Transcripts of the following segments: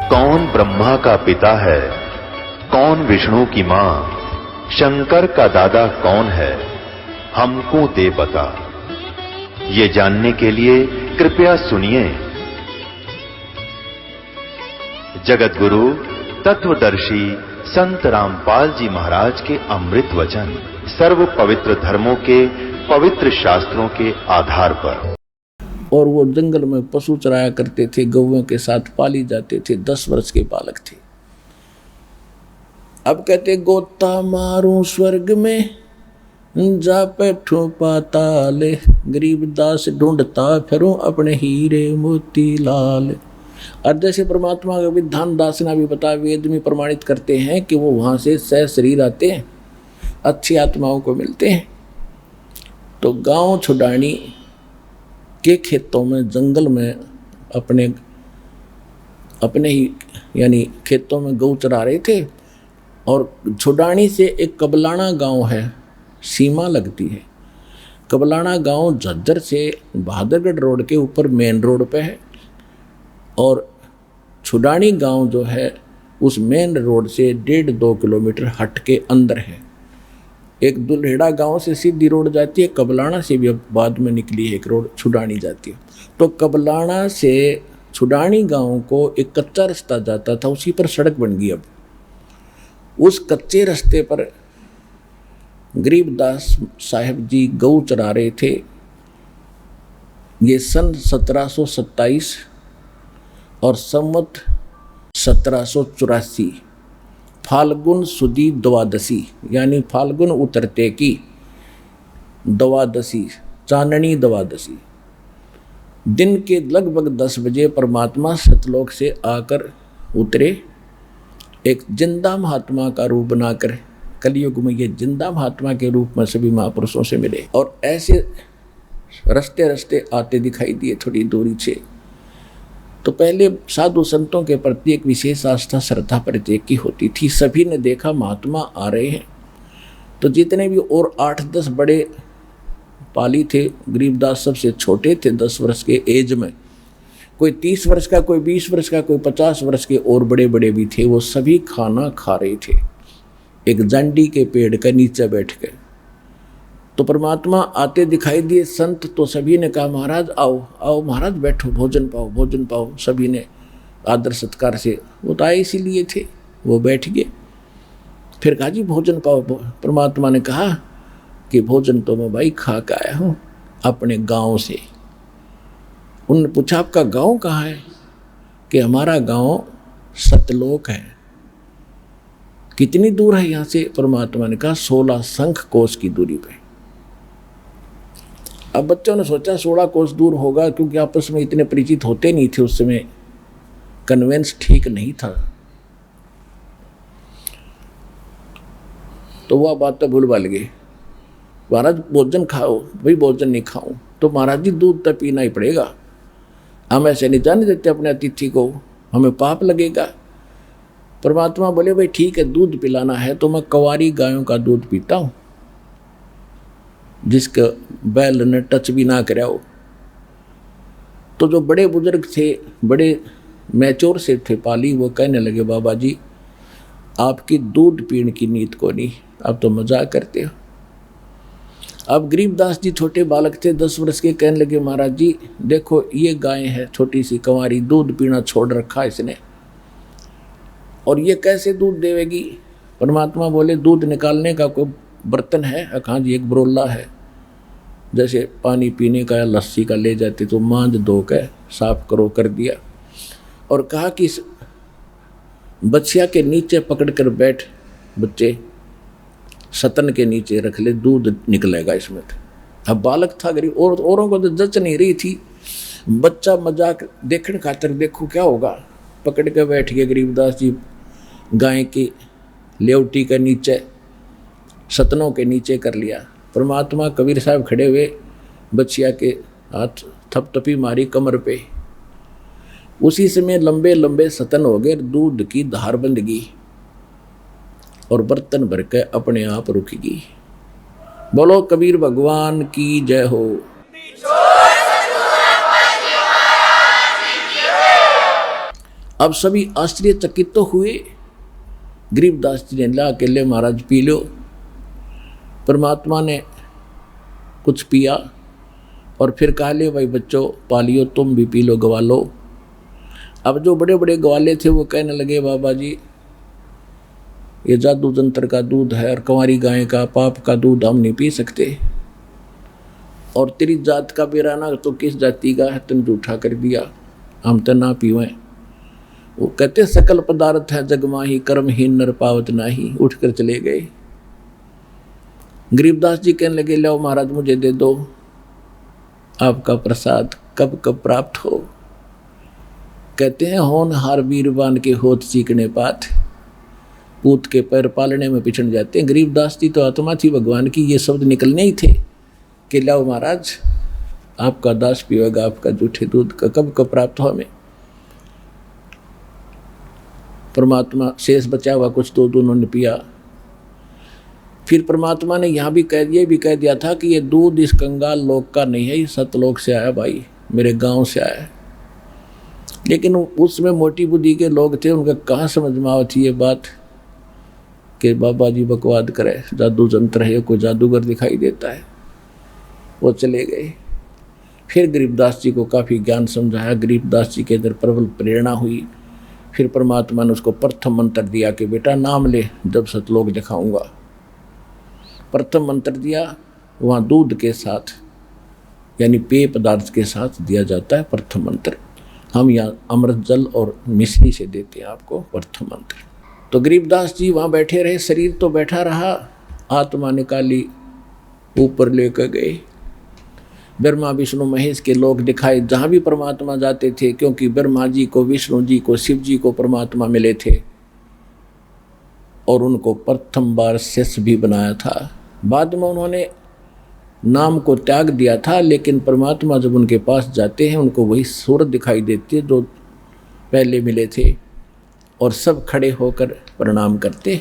कौन ब्रह्मा का पिता है, कौन विष्णु की मां, शंकर का दादा कौन है, हमको दे बता। ये जानने के लिए कृपया सुनिए। जगत गुरु तत्वदर्शी संत रामपाल जी महाराज के अमृत वचन सर्व पवित्र धर्मों के पवित्र शास्त्रों के आधार पर। और वो जंगल में पशु चराया करते थे, गौओं के साथ पाली जाते थे, 10 वर्ष के बालक थे। अब कहते गोता मारूं स्वर्ग में जा बैठूं पाताल, गरीबदास ढूंढता फिरूं अपने हीरे मोती लाल। और जैसे परमात्मा का विधान दासना भी बता, वेद में प्रमाणित करते हैं कि वो वहां से सह शरीर आते हैं, अच्छी आत्माओं को मिलते हैं। तो गांव छुडानी के खेतों में, जंगल में अपने ही यानी खेतों में गौ चरा रहे थे। और छुडानी से एक कबलाना गांव है, सीमा लगती है। कबलाना गांव झज्जर से बहादुरगढ़ रोड के ऊपर मेन रोड पे है, और छुडानी गांव जो है उस मेन रोड से 1.5-2 किलोमीटर हट के अंदर है। एक दुल्हेड़ा गांव से सीधी रोड जाती है, कबलाना से भी अब बाद में निकली है एक रोड, छुडानी जाती है। तो कबलाना से छुडानी गांव को एक कच्चा रास्ता जाता था, उसी पर सड़क बन गई। अब उस कच्चे रास्ते पर गरीबदास साहब जी गौ चरा रहे थे। ये सन 1727 और संवत 1784 फाल्गुन सुदी द्वादशी, यानी फाल्गुन उतरते की द्वादशी, चांदनी द्वादशी दिन के लगभग 10 बजे परमात्मा सतलोक से आकर उतरे। एक जिंदा महात्मा का रूप बनाकर कलयुग में ये जिंदा महात्मा के रूप में सभी महापुरुषों से मिले। और ऐसे रस्ते रस्ते आते दिखाई दिए थोड़ी दूरी से। तो पहले साधु संतों के प्रति एक विशेष आस्था श्रद्धा प्रत्येक की होती थी। सभी ने देखा महात्मा आ रहे हैं, तो जितने भी और 8-10 बड़े पाली थे, गरीबदास सबसे छोटे थे, 10 वर्ष के एज में, कोई 30 वर्ष का, कोई 20 वर्ष का, कोई 50 वर्ष के, और बड़े बड़े भी थे। वो सभी खाना खा रहे थे एक जांडी के पेड़ के नीचे बैठ के। तो परमात्मा आते दिखाई दिए। संत तो सभी ने कहा महाराज आओ आओ महाराज, बैठो, भोजन पाओ भोजन पाओ। सभी ने आदर सत्कार से, वो तो आए इसीलिए थे, वो बैठ गए। फिर कहा जी भोजन पाओ। परमात्मा ने कहा कि भोजन तो मैं भाई खा के आया हूँ अपने गांव से। उन्होंने पूछा आपका गांव कहाँ है? कि हमारा गांव सतलोक है। कितनी दूर है यहाँ से? परमात्मा ने कहा 16 शंख कोस की दूरी पे। अब बच्चों ने सोचा 16 कोस दूर होगा, क्योंकि आपस में इतने परिचित होते नहीं थे उस समय, कन्वेंस ठीक नहीं था। तो वह बात तो भूल भाल गई। महाराज भोजन खाओ। भाई भोजन नहीं खाऊं तो महाराज जी दूध तो पीना ही पड़ेगा, हम ऐसे नहीं जाने देते अपने अतिथि को, हमें पाप लगेगा। परमात्मा बोले भाई ठीक है, दूध पिलाना है तो मैं कवारी गायों का दूध पीता हूँ, जिसके बैल ने टच भी ना कराओ। तो जो बड़े बुजुर्ग थे, बड़े मैच्योर से थे पाली, वो कहने लगे बाबा जी आपकी दूध पीने की नीत को नहीं, अब तो मजाक करते हो। अब गरीबदास जी छोटे बालक थे, 10 वर्ष के, कहने लगे महाराज जी देखो ये गाय है छोटी सी कंवारी, दूध पीना छोड़ रखा इसने, और ये कैसे दूध देवेगी? परमात्मा बोले दूध निकालने का कोई बर्तन है? हाँ जी एक बरोला है, जैसे पानी पीने का या लस्सी का ले जाते तो मांझ धो के साफ करो, कर दिया। और कहा कि इस बच्चिया के नीचे पकड़ कर बैठ, बच्चे सतन के नीचे रख ले, दूध निकलेगा इसमें। अब बालक था गरीब, और औरों को तो जच नहीं रही थी, बच्चा मजाक देखने खातर देखो क्या होगा, पकड़ के बैठ गए गरीबदास जी गाय की लेवटी के नीचे, सतनों के नीचे कर लिया। परमात्मा कबीर साहब खड़े हुए, बच्चिया के हाथ थपथपी मारी कमर पे। उसी समय लंबे लंबे सतन हो गए, दूध की धार बंध गई और बर्तन भर के अपने आप रुक गई। बोलो कबीर भगवान की जय हो। अब सभी आश्चर्यचकित तो हुए। गरीबदास जी ने ला के ले महाराज पी लो। परमात्मा ने कुछ पिया और फिर कहा ले भाई बच्चों पालियो, तुम भी पी लो, गवा लो। अब जो बड़े बड़े ग्वाले थे वो कहने लगे बाबा जी ये जादू जंत्र का दूध है और कंवारी गाय का पाप का दूध हम नहीं पी सकते, और तेरी जात का बेराना तो किस जाति का है, तुम झूठा कर दिया, हम तो ना पीवें। वो कहते सकल पदार्थ है जगमाही, कर्महीन नर पावत नाही। उठ कर चले गए। गरीबदास जी कहने लगे लो महाराज मुझे दे दो, आपका प्रसाद कब कब प्राप्त हो। कहते हैं होनहार वीरवान के होत सीखने पात, पूत के पैर पालने में पिछड़ जाते हैं। गरीबदास जी तो आत्मा थी भगवान की, ये शब्द निकलने ही थे कि लाओ महाराज आपका दास पिएगा आपका जूठे दूध का, कब कब प्राप्त हो हमें। परमात्मा शेष बचा हुआ कुछ दूध उन्होंने पिया। फिर परमात्मा ने यहाँ भी कह दिया था कि ये दूध इस कंगाल लोक का नहीं है, ये सतलोक से आया भाई, मेरे गांव से आया। लेकिन उसमें मोटी बुद्धि के लोग थे, उनका कहाँ समझ में आवती ये बात कि बाबा जी बकवाद करे, जादू जंत्र है, कोई जादूगर दिखाई देता है। वो चले गए। फिर गरीबदास जी को काफ़ी ज्ञान समझाया, गरीबदास जी के अंदर प्रबल प्रेरणा हुई। फिर परमात्मा ने उसको प्रथम मंत्र दिया कि बेटा नाम ले, जब सतलोक दिखाऊंगा। प्रथम मंत्र दिया, वहाँ दूध के साथ यानी पेय पदार्थ के साथ दिया जाता है प्रथम मंत्र। हम यहाँ अमृत जल और मिश्री से देते हैं आपको प्रथम मंत्र। तो गरीबदास जी वहाँ बैठे रहे, शरीर तो बैठा रहा, आत्मा निकाली ऊपर लेकर गए। ब्रह्मा विष्णु महेश के लोग दिखाए, जहाँ भी परमात्मा जाते थे, क्योंकि ब्रह्मा जी को, विष्णु जी को, शिव जी को परमात्मा मिले थे और उनको प्रथम बार शिष्य भी बनाया था। बाद में उन्होंने नाम को त्याग दिया था, लेकिन परमात्मा जब उनके पास जाते हैं उनको वही सूरत दिखाई देती है जो पहले मिले थे, और सब खड़े होकर प्रणाम करते,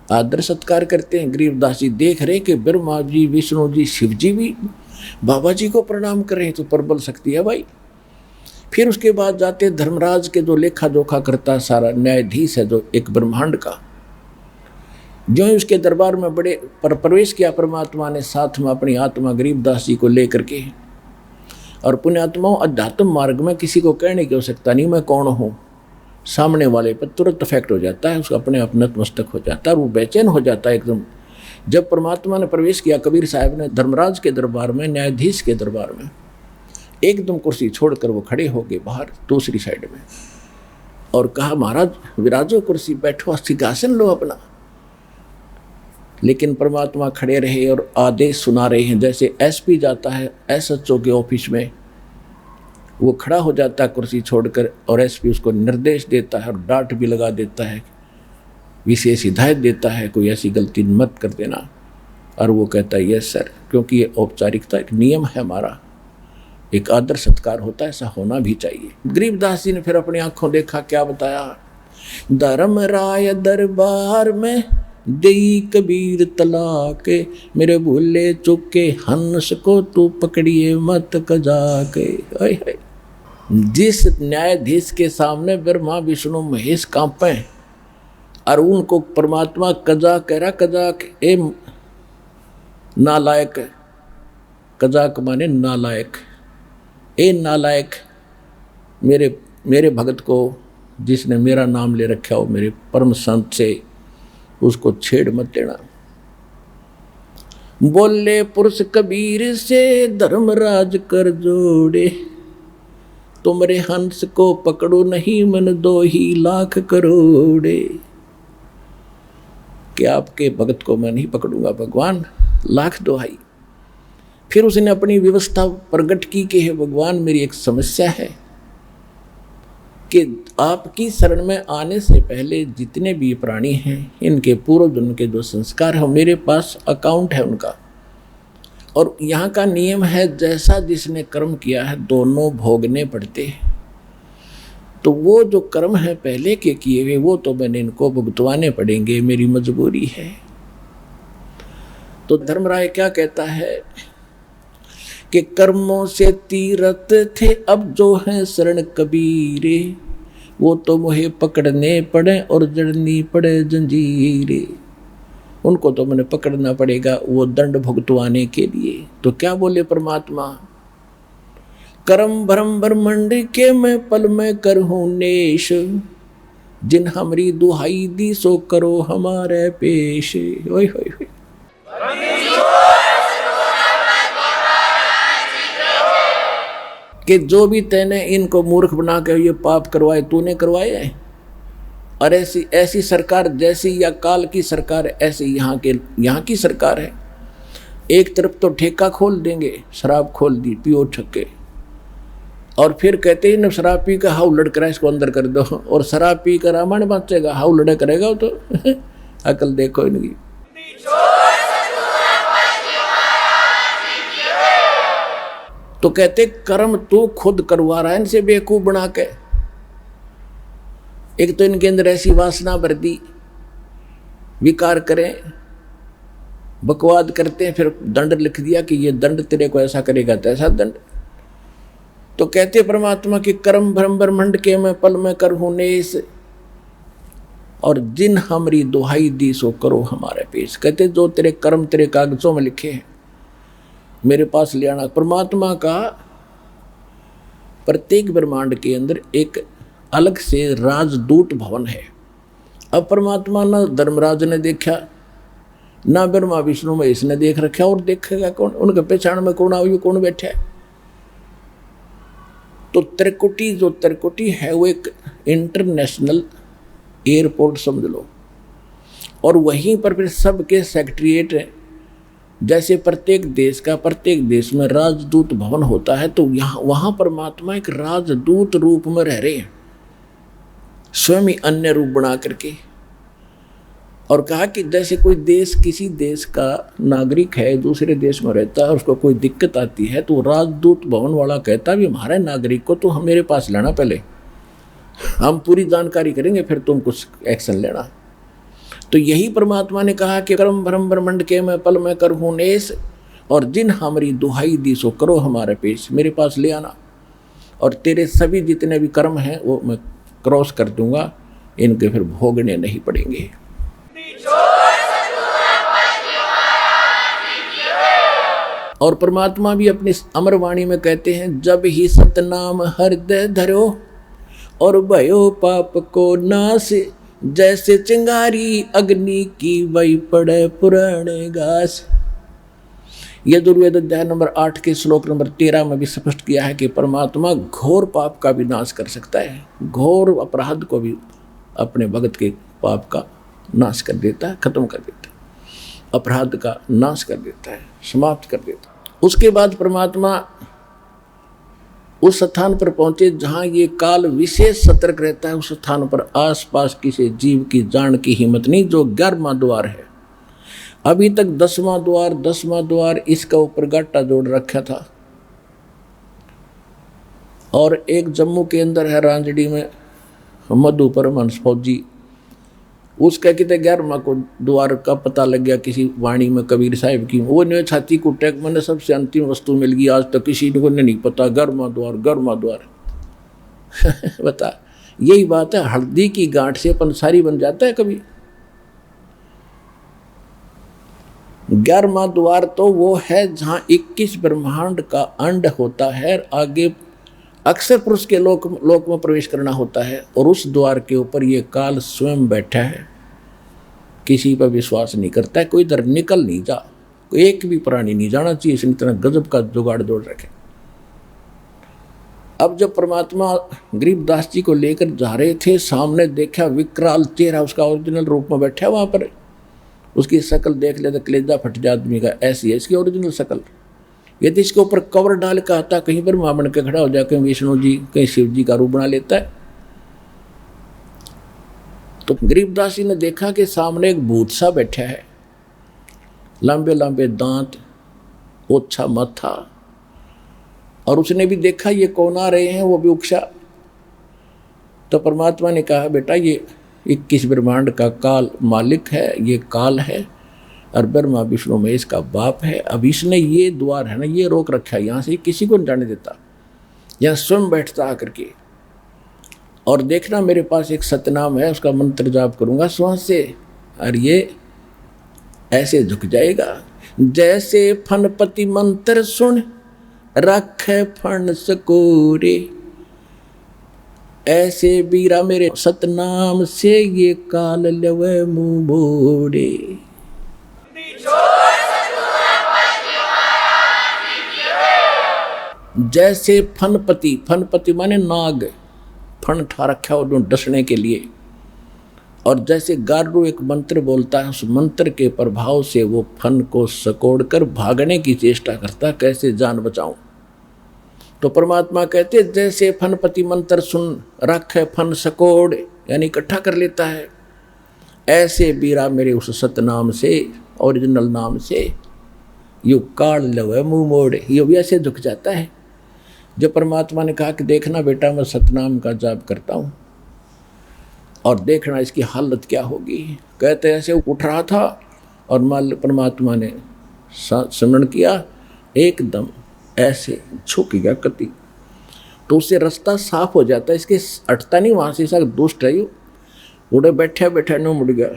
आदर सत्कार करते हैं। गरीबदास जी देख रहे कि ब्रह्मा जी, विष्णु जी, शिव जी भी बाबा जी को प्रणाम कर रहे हैं, तो प्रबल शक्ति है भाई। फिर उसके बाद जाते धर्मराज के जो लेखा जोखा करता सारा न्यायाधीश है जो एक ब्रह्मांड का, जो ही उसके दरबार में बड़े पर प्रवेश किया परमात्मा ने, साथ में अपनी आत्मा गरीबदास जी को लेकर के। और पुण्यात्माओं अध्यात्म मार्ग में किसी को कहने की आवश्यकता नहीं मैं कौन हूँ, सामने वाले पर तुरंत इफेक्ट हो जाता है, उसका अपने आप नतमस्तक हो जाता है और वो बेचैन हो जाता है एकदम। जब परमात्मा ने प्रवेश किया कबीर साहब ने धर्मराज के दरबार में, न्यायाधीश के दरबार में, एकदम कुर्सी छोड़कर वो खड़े हो गए बाहर दूसरी साइड में और कहा महाराज विराजो कुर्सी, बैठो, सिंहासन लो अपना। लेकिन परमात्मा खड़े रहे और आदेश सुना रहे हैं। जैसे एसपी जाता है एसएचओ के ऑफिस में, वो खड़ा हो जाता है कुर्सी छोड़कर और एसपी उसको निर्देश देता है और डांट भी लगा देता है, विशेष हिदायत देता है, कोई ऐसी गलती मत कर देना। और वो कहता है यस सर, क्योंकि ये औपचारिकता एक नियम है हमारा, एक आदर सत्कार होता है, ऐसा होना भी चाहिए। गरीबदास जी ने फिर अपनी आंखों देखा, क्या बताया, धर्मराय दरबार में देई कबीर तलाक, मेरे भूले चुके हंस को तू पकड़िए मत कजा के। जिस न्यायाधीश के सामने ब्रह्मा विष्णु महेश कांपे और उनको परमात्मा कजा कह रहा, कजाक ए नालायक, कजाक माने नालायक, ए नालायक, मेरे भगत को जिसने मेरा नाम ले रखा हो, मेरे परम संत से, उसको छेड़ मत देना। बोले पुरुष कबीर से धर्मराज कर जोड़े, तुमरे हंस को पकड़ो नहीं मन 2 लाख करोड़े। कि आपके भगत को मैं नहीं पकड़ूंगा भगवान, लाख दोहाई। फिर उसने अपनी व्यवस्था प्रकट की कि हे भगवान मेरी एक समस्या है कि आपकी शरण में आने से पहले जितने भी प्राणी हैं इनके पूर्व जन्म के जो संस्कार है मेरे पास अकाउंट है उनका, और यहाँ का नियम है जैसा जिसने कर्म किया है दोनों भोगने पड़ते हैं। तो वो जो कर्म है पहले के किए हुए वो तो मैंने इनको भुगतवाने पड़ेंगे, मेरी मजबूरी है। तो धर्मराय क्या कहता है कि कर्मों से तीरथ थे अब जो है शरण कबीरे, वो तो मुझे पकड़ने पड़े और जड़नी पड़े जंजीरें, उनको तो मैंने पकड़ना पड़ेगा वो दंड भुगतवाने के लिए। तो क्या बोले परमात्मा, करम भरम ब्रह्मंड के मैं पल में कर हूं नेश, जिन हमरी दुहाई दी सो करो हमारे पेश। ओए होए होए। कि जो भी तैने इनको मूर्ख बना के ये पाप करवाए तूने करवाए, और ऐसी ऐसी सरकार जैसी या काल की सरकार ऐसी यहाँ की सरकार है। एक तरफ तो ठेका खोल देंगे, शराब खोल दी, पियो छक्के, और फिर कहते ही न शराब पी कर हाउ लड़ कर इसको अंदर कर दो, और शराब पी कर रामायण बाँचेगा, हाउ लड़ा करेगा वो तो अकल देखो इनकी। तो कहते कर्म तू खुद करवा रहा है इनसे बेवकूफ बना के। एक तो इनके अंदर ऐसी वासना भर दी, विकार करें, बकवाद करते हैं, फिर दंड लिख दिया कि ये दंड तेरे को ऐसा करेगा तैसा दंड। तो कहते परमात्मा कि कर्म भ्रम ब्रह्मंड के मैं पल में कर हूं नेस, और जिन हमरी दुहाई दी सो करो हमारे पेश। कहते जो तेरे कर्म तेरे कागजों में लिखे हैं मेरे पास ले आना। परमात्मा का प्रत्येक ब्रह्मांड के अंदर एक अलग से राजदूत भवन है। अब परमात्मा ना धर्मराज ने देखा, ना ब्रह्मा विष्णु में इसने देख रखा, और देखेगा कौन? उनके पहचान में कौन आओ, कौन बैठा है? तो त्रिकुटी जो त्रिकुटी है वो एक इंटरनेशनल एयरपोर्ट समझ लो, और वहीं पर फिर सबके सेक्रेटरीट है। जैसे प्रत्येक देश में राजदूत भवन होता है, तो यहाँ वहाँ परमात्मा एक राजदूत रूप में रह रहे हैं, स्वयं ही अन्य रूप बना करके। और कहा कि जैसे कोई देश किसी देश का नागरिक है, दूसरे देश में रहता है, उसको कोई दिक्कत आती है, तो राजदूत भवन वाला कहता भी हमारे नागरिक को तो हम मेरे पास लाना, पहले हम पूरी जानकारी करेंगे, फिर तुम कुछ एक्शन लेना। तो यही परमात्मा ने कहा कि कर्म भ्रम ब्रह्मंड के मैं पल में कर हूं नेस, और जिन हमारी दुहाई दी सो करो हमारे पेश, मेरे पास ले आना, और तेरे सभी जितने भी कर्म हैं वो मैं क्रॉस कर दूंगा, इनके फिर भोगने नहीं पड़ेंगे। और परमात्मा भी अपनी अमर वाणी में कहते हैं, जब ही सतनाम हृदय धरो और भयो पाप को नाश, जैसे चिंगारी अग्नि की वही पड़े पुराने घास। यजुर्वेद अध्याय नंबर 8 के श्लोक नंबर 13 में भी स्पष्ट किया है कि परमात्मा घोर पाप का भी नाश कर सकता है, घोर अपराध को भी अपने भगत के पाप का नाश कर देता है, खत्म कर देता है, अपराध का नाश कर देता है, समाप्त कर देता है। उसके बाद परमात्मा उस स्थान पर पहुंचे जहां ये काल विशेष सतर्क रहता है। उस स्थान पर आसपास किसी जीव की जान की हिम्मत नहीं, जो 11वां द्वार है। अभी तक 10वां द्वार इसका ऊपर गाटा जोड़ रखा था। और एक जम्मू के अंदर है रांजड़ी में मधु परमहंस फौजी, उसका कितने 11वां को द्वार का पता लग गया किसी वाणी में कबीर साहिब की। वो ने छाती को टैक, मैंने सबसे अंतिम वस्तु मिल गई, आज तक किसी को नहीं पता 11वां द्वार बता, यही बात है, हल्दी की गांठ से पंसारी बन जाता है कभी। 11वां द्वार तो वो है जहां 21 ब्रह्मांड का अंड होता है, आगे अक्षर पुरुष के लोक में प्रवेश करना होता है, और उस द्वार के ऊपर ये काल स्वयं बैठा है। किसी पर विश्वास नहीं करता है, कोई इधर निकल नहीं जा, एक भी प्राणी नहीं जाना चाहिए, इसने इतना गजब का जुगाड़ जोड़ रखे। अब जब परमात्मा गरीबदास जी को लेकर जा रहे थे, सामने देखा विकराल चेहरा उसका ओरिजिनल रूप में बैठा वहां पर। उसकी शक्ल देख ले तो कलेजा फट जाए आदमी का, ऐसी है इसकी ओरिजिनल शक्ल। यदि इसके ऊपर कवर डाल का आता, कहीं पर मां बन के खड़ा हो जाए, कहीं विष्णु जी कहीं शिव जी का रूप बना लेता है। तो गरीबदास जी ने देखा कि सामने एक भूत सा बैठा है, लंबे लंबे दांत, ओछा माथा, और उसने भी देखा ये कौन आ रहे हैं, वो भी उकसा। तो परमात्मा ने कहा, बेटा ये 21 ब्रह्मांड का काल मालिक है, ये काल है, और ब्रह्मा विष्णु महेश का बाप है। अब इसने ये द्वार है ना, ये रोक रखा है, यहाँ से किसी को नहीं जाने देता, यहाँ स्वयं बैठता आकर के। और देखना मेरे पास एक सतनाम है, उसका मंत्र जाप करूंगा श्वास से, और ये ऐसे झुक जाएगा। जैसे फनपति मंत्र सुन रखे फण सकोरे, ऐसे बीरा मेरे सतनाम से ये काल लवे मुंह मोड़े। जैसे फनपति, फनपति माने नाग, फन ठा रखा हो डसने के लिए। और जैसे गारू एक मंत्र बोलता है, उस मंत्र के प्रभाव से वो फन को सकोड़कर भागने की चेष्टा करता, कैसे जान बचाऊं। तो परमात्मा कहते जैसे फनपति मंत्र सुन रखे फन सकोड़, यानी इकट्ठा कर लेता है, ऐसे बीरा मेरे उस सतनाम से, ओरिजिनल नाम से, यू काल लवे मुंह मोड़, ये भी ऐसे झुक जाता है। जब परमात्मा ने कहा कि देखना बेटा मैं सतनाम का जाप करता हूँ और देखना इसकी हालत क्या होगी। कहते ऐसे उठ रहा था और परमात्मा ने स्मरण किया, एकदम ऐसे झुक गया कति, तो उससे रास्ता साफ हो जाता है। इसके हटता नहीं वहाँ से, सब दुष्ट है, उड़े बैठे बैठे नहीं मुड़ गया।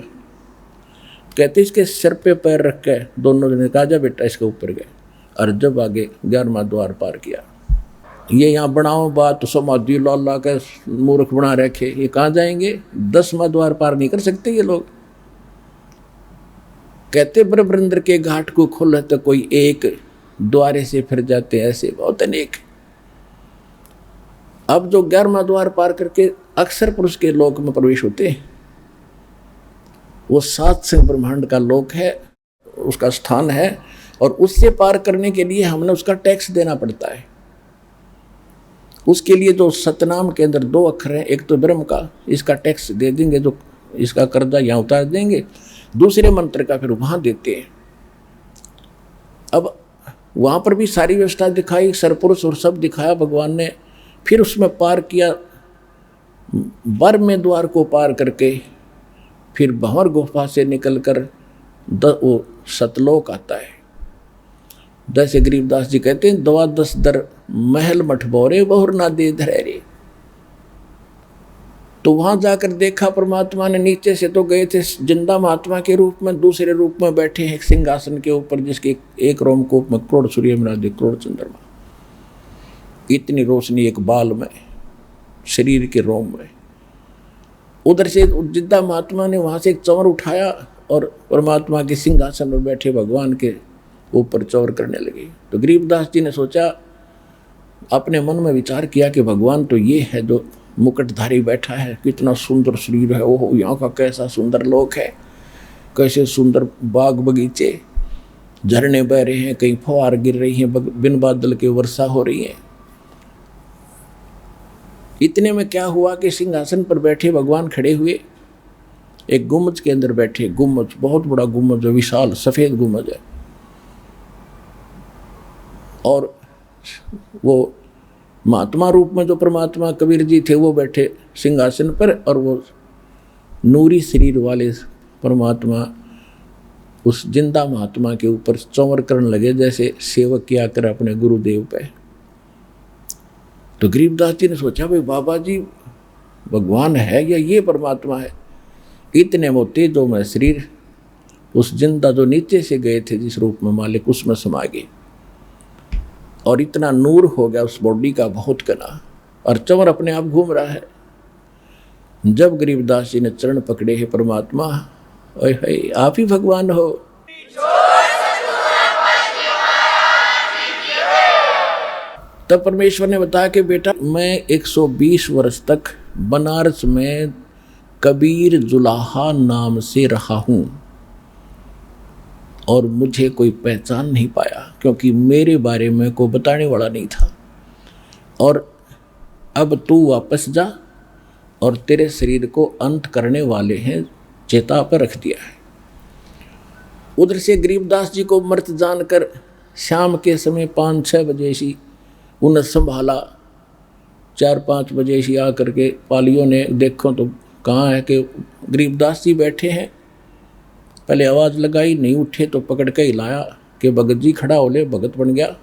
कहते इसके सिर पे पैर रख के दोनों जने कहा जा बेटा इसके ऊपर गए, और जब आगे 11वां द्वार पार किया। ये यहाँ बनाओ बात तो समाधि ला के मूर्ख बना रखे, ये कहाँ जाएंगे, 10वां द्वार पार नहीं कर सकते ये लोग। कहते ब्रह्मेंद्र के घाट को खोले तो कोई एक द्वारे से फिर जाते, ऐसे बहुत अनेक। अब जो 11वां द्वार पार करके अक्सर पुरुष के लोक में प्रवेश होते हैं, वो 7 संग ब्रह्मांड का लोक है, उसका स्थान है, और उससे पार करने के लिए हमने उसका टैक्स देना पड़ता है। उसके लिए जो सतनाम के अंदर 2 अक्षर हैं, एक तो ब्रह्म का, इसका टैक्स दे देंगे, जो इसका कर्जा यहाँ उतार देंगे, दूसरे मंत्र का फिर वहाँ देते हैं। अब वहाँ पर भी सारी व्यवस्था दिखाई, सरपुरुष और सब दिखाया भगवान ने। फिर उसमें पार किया, 12वें द्वार को पार करके फिर भंवर गुफा से निकलकर वो सतलोक आता है। जैसे गरीबदास जी कहते हैं, 12 दर महल मठ बोरे बहुर ना दे धरे। तो वहां जाकर देखा परमात्मा ने, नीचे से तो गए थे जिंदा महात्मा के रूप में, दूसरे रूप में बैठे हैं सिंहासन के ऊपर, जिसके एक रोमकूप में करोड़ सूर्य मिला, करोड़ चंद्रमा, इतनी रोशनी एक बाल में, शरीर के रोम में। उधर से जिंदा महात्मा ने वहां से एक चंवर उठाया और परमात्मा के सिंहासन पर बैठे भगवान के ऊपर चौर करने लगे। तो गरीबदास जी ने सोचा, अपने मन में विचार किया कि भगवान तो ये है जो मुकुटधारी बैठा है, कितना सुंदर शरीर है, ओहो यहाँ का कैसा सुंदर लोक है, कैसे सुंदर बाग बगीचे, झरने बह रहे हैं, कहीं फुहार गिर रही हैं, बिन बादल के वर्षा हो रही है। इतने में क्या हुआ कि सिंहासन पर बैठे भगवान खड़े हुए, एक गुम्बज के अंदर बैठे, गुम्बज बहुत बड़ा गुम्बज है, विशाल सफेद गुम्बज है, और वो महात्मा रूप में जो परमात्मा कबीर जी थे वो बैठे सिंहासन पर, और वो नूरी शरीर वाले परमात्मा उस जिंदा महात्मा के ऊपर चौवर करने लगे, जैसे सेवक किया कर अपने गुरुदेव पे। तो गरीबदास जी ने सोचा, भाई बाबा जी भगवान है या ये परमात्मा है। इतने वो तेजो में शरीर उस जिंदा जो नीचे से गए थे जिस रूप में मालिक, उसमें समा गए, और इतना नूर हो गया उस बॉडी का, बहुत घना, और चंवर अपने आप घूम रहा है। जब गरीबदास जी ने चरण पकड़े हैं परमात्मा, ओए हे आप ही भगवान हो। तब परमेश्वर ने बताया कि बेटा मैं 120 वर्ष तक बनारस में कबीर जुलाहा नाम से रहा हूँ, और मुझे कोई पहचान नहीं पाया, क्योंकि मेरे बारे में कोई बताने वाला नहीं था। और अब तू वापस जा, और तेरे शरीर को अंत करने वाले हैं चेता पर रख दिया है। उधर से गरीबदास जी को मृत जानकर शाम के समय 5-6 बजे सी उन्हें संभाला, 4-5 बजे सी आकर के पालियों ने देखो तो कहाँ है कि गरीबदास जी बैठे हैं। पहले आवाज़ लगाई, नहीं उठे तो पकड़ के हिलाया कि भगत जी खड़ा हो ले, भगत बन गया।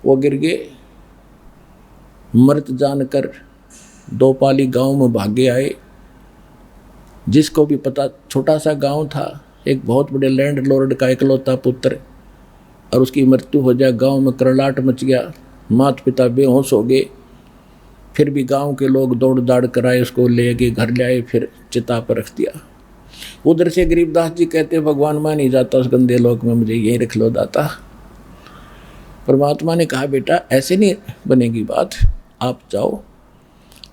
वो गिर गए, मृत जानकर 2 पाली गांव में भागे आए। जिसको भी पता, छोटा सा गांव था, एक बहुत बड़े लैंडलॉर्ड का इकलौता पुत्र, और उसकी मृत्यु हो जाए, गांव में करलाट मच गया, माता पिता बेहोश हो गए। फिर भी गांव के लोग दौड़ दाड़ कराए, उसको ले गए, घर ले आए, फिर चिता पर रख दिया। उधर से गरीबदास जी कहते, भगवान मान नहीं जाता उस गंदे लोक में, मुझे यही रख लो दाता। परमात्मा ने कहा, बेटा ऐसे नहीं बनेगी बात, आप जाओ।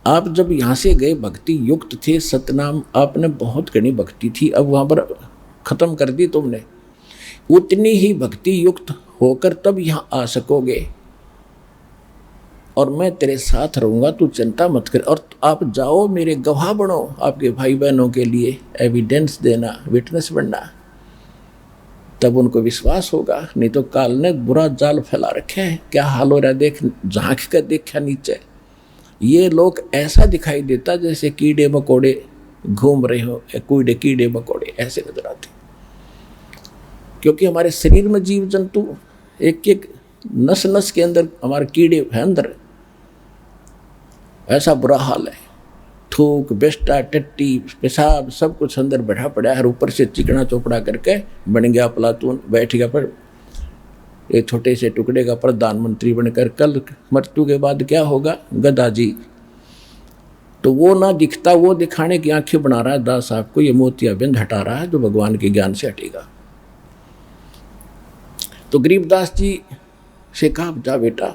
आप जब यहाँ से गए भक्ति युक्त थे, सतनाम आपने बहुत घनी भक्ति थी, अब वहाँ पर खत्म कर दी तुमने। उतनी ही भक्ति युक्त होकर तब यहाँ आ सकोगे, और मैं तेरे साथ रहूँगा, तू चिंता मत कर। और आप जाओ, मेरे गवाह बनो, आपके भाई बहनों के लिए एविडेंस देना, विटनेस बनना, तब उनको विश्वास होगा। नहीं तो काल ने बुरा जाल फैला रखे हैं, क्या हाल हो रहा है देख, झांक कर देखा नीचे, ये लोग ऐसा दिखाई देता जैसे कीड़े मकोड़े घूम रहे हो, कीड़े मकोड़े ऐसे नजर आते। क्योंकि हमारे शरीर में जीव जंतु एक एक नस नस के अंदर हमारे कीड़े हैं अंदर, ऐसा बुरा हाल है। थूक, बेस्टा, टट्टी, पेशाब सब कुछ अंदर बैठा पड़ा है, ऊपर से चिकना चोपड़ा करके बन गया प्लातून, बैठ गया पर एक छोटे से टुकड़े का प्रधानमंत्री बनकर। कल मृत्यु के बाद क्या होगा, गदा जी। तो वो ना दिखता, वो दिखाने की आंखें बना रहा है दास साहब को, ये मोतियाबिंद हटा रहा है जो भगवान के ज्ञान से हटेगा। तो गरीबदास जी से कहा, जा बेटा,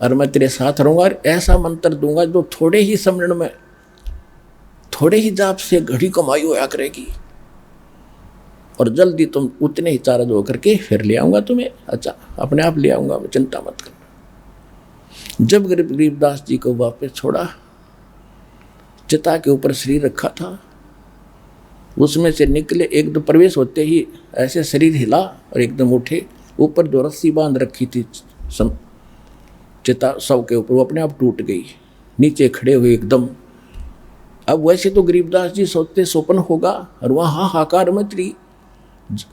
और मैं तेरे साथ रहूंगा, और ऐसा मंत्र दूंगा जो थोड़े ही समरण में, थोड़े ही जाप से घड़ी कमाई होया करेगी, और जल्दी तुम उतने ही चार्ज होकर के फिर ले आऊंगा तुम्हें। अच्छा, अपने आप ले आऊंगा, मैं चिंता मत करना। जब गरीबदास जी को वापस छोड़ा, चिता के ऊपर शरीर रखा था, उसमें से निकले, एकदम प्रवेश होते ही ऐसे शरीर हिला और एकदम उठे। ऊपर जो रस्सी बांध रखी थी चिता शव के ऊपर, वो अपने आप टूट गई, नीचे खड़े हुए एकदम। अब वैसे तो गरीबदास जी सोचते स्वप्न होगा, और वहाँ हाहाकार मच रही,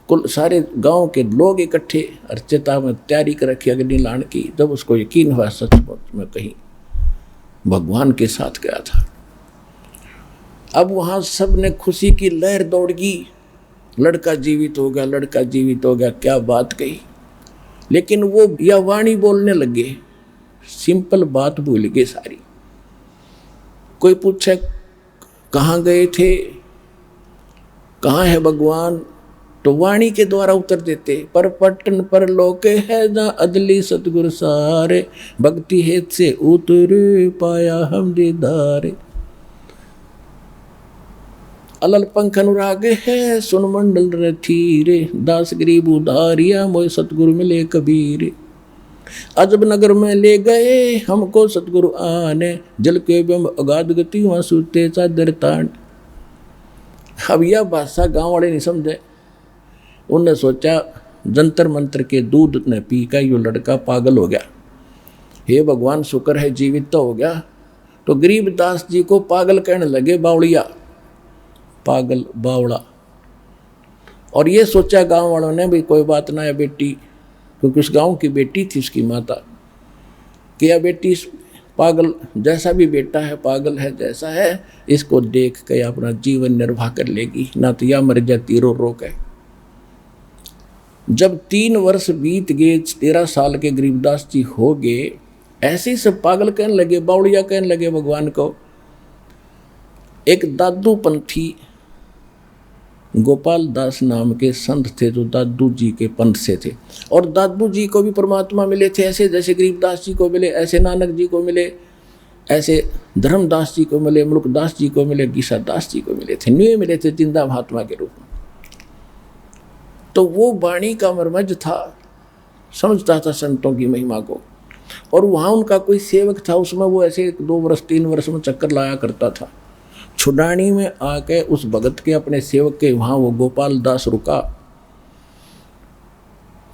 कुल सारे गांव के लोग इकट्ठे, और चिता में तैयारी कर रखी अग्नि लाने की। जब उसको यकीन हुआ सचमुच में कहीं भगवान के साथ गया था, अब वहाँ सब ने खुशी की लहर दौड़ गई, लड़का जीवित हो गया, लड़का जीवित हो गया, क्या बात कही। लेकिन वो यह वाणी बोलने लगे, सिंपल बात भूल गए सारी। कोई पूछे कहाँ गए थे, कहाँ है भगवान, तो वाणी के द्वारा उत्तर देते, पर पटन पर लोके है जहाँ अदली सतगुरु सारे, भक्ति हेत से उतर पाया हम दीदारे। अलल पंख अनुराग है सुन मंडल रथीरे, दास गरीब उधारिया मोय सतगुरु मिले कबीर। अजब नगर में ले गए हमको सतगुरु आने, जल के बिंब अगाध गति वहाँ सूते चादर तान। अब यह भाषा गांव वाले नहीं समझे, उनने सोचा जंतर मंत्र के दूध ने पी का यो लड़का पागल हो गया, हे भगवान शुक्र है जीवित तो हो गया। तो गरीबदास जी को पागल कहने लगे, बावड़िया, पागल, बावड़ा। और ये सोचा गांव वालों ने भी कोई बात ना है बेटी, क्योंकि उस गांव की बेटी थी उसकी माता, कि यह बेटी पागल, जैसा भी बेटा है पागल है जैसा है, इसको देख के अपना जीवन निर्वाह कर लेगी, ना तो या मर जाती रो रो के। जब 3 वर्ष बीत गए, 13 साल के गरीबदास जी हो गए, ऐसे ही सब पागल कहने लगे, बावड़िया कहने लगे भगवान को। एक दादू पंथी गोपाल दास नाम के संत थे जो दादू जी के पंथ से थे, और दादू जी को भी परमात्मा मिले थे, ऐसे जैसे गरीबदास जी को मिले, ऐसे नानक जी को मिले, ऐसे धर्मदास जी को मिले, मुल्कदास जी को मिले, गीसा दास जी को मिले थे, न्यू मिले थे जिंदा महात्मा के रूप में। तो वो वाणी का मर्मज था, समझता था संतों की महिमा को। और वहाँ उनका कोई सेवक था, उसमें वो ऐसे 2 वर्ष 3 वर्ष में चक्कर लाया करता था। छुडानी में आके उस भगत के अपने सेवक के वहाँ वो गोपाल दास रुका,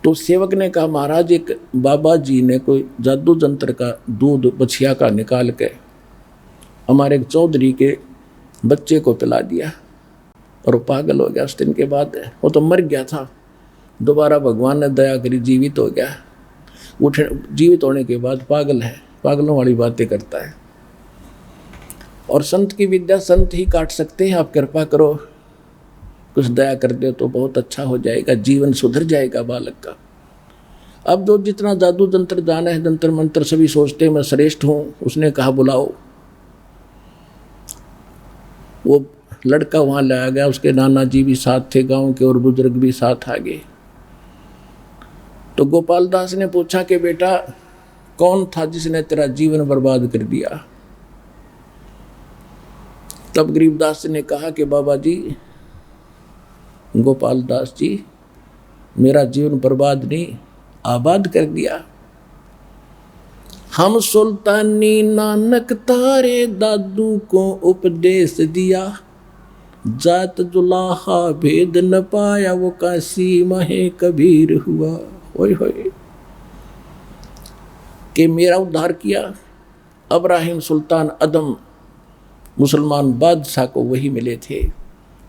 तो सेवक ने कहा, महाराज एक बाबा जी ने कोई जादू जंत्र का दूध बछिया का निकाल के हमारे एक चौधरी के बच्चे को पिला दिया, और वो पागल हो गया। उस दिन के बाद वो तो मर गया था, दोबारा भगवान ने दया करी जीवित हो गया। जीवित होने के बाद पागल है, पागलों वाली बातें करता है। और संत की विद्या संत ही काट सकते हैं। आप कृपा करो, कुछ दया कर दे तो बहुत अच्छा हो जाएगा, जीवन सुधर जाएगा बालक का। अब जो जितना जादू तंत्र जाना है, तंत्र मंत्र सभी सोचते हैं मैं श्रेष्ठ हूँ। उसने कहा बुलाओ। वो लड़का वहाँ लाया गया, उसके नाना जी भी साथ थे, गांव के और बुजुर्ग भी साथ आ गए। तो गोपाल दास ने पूछा कि बेटा कौन था जिसने तेरा जीवन बर्बाद कर दिया? तब गरीबदास ने कहा कि बाबा जी, गोपाल दास जी, मेरा जीवन बर्बाद नहीं आबाद कर दिया। हम सुल्तानी नानक तारे दादू को उपदेश दिया, जात जुलाहा भेद न पाया वो काशी महे कबीर हुआ। होय होय कि मेरा उद्धार किया। अब्राहिम सुल्तान अदम मुसलमान बादशाह को वही मिले थे,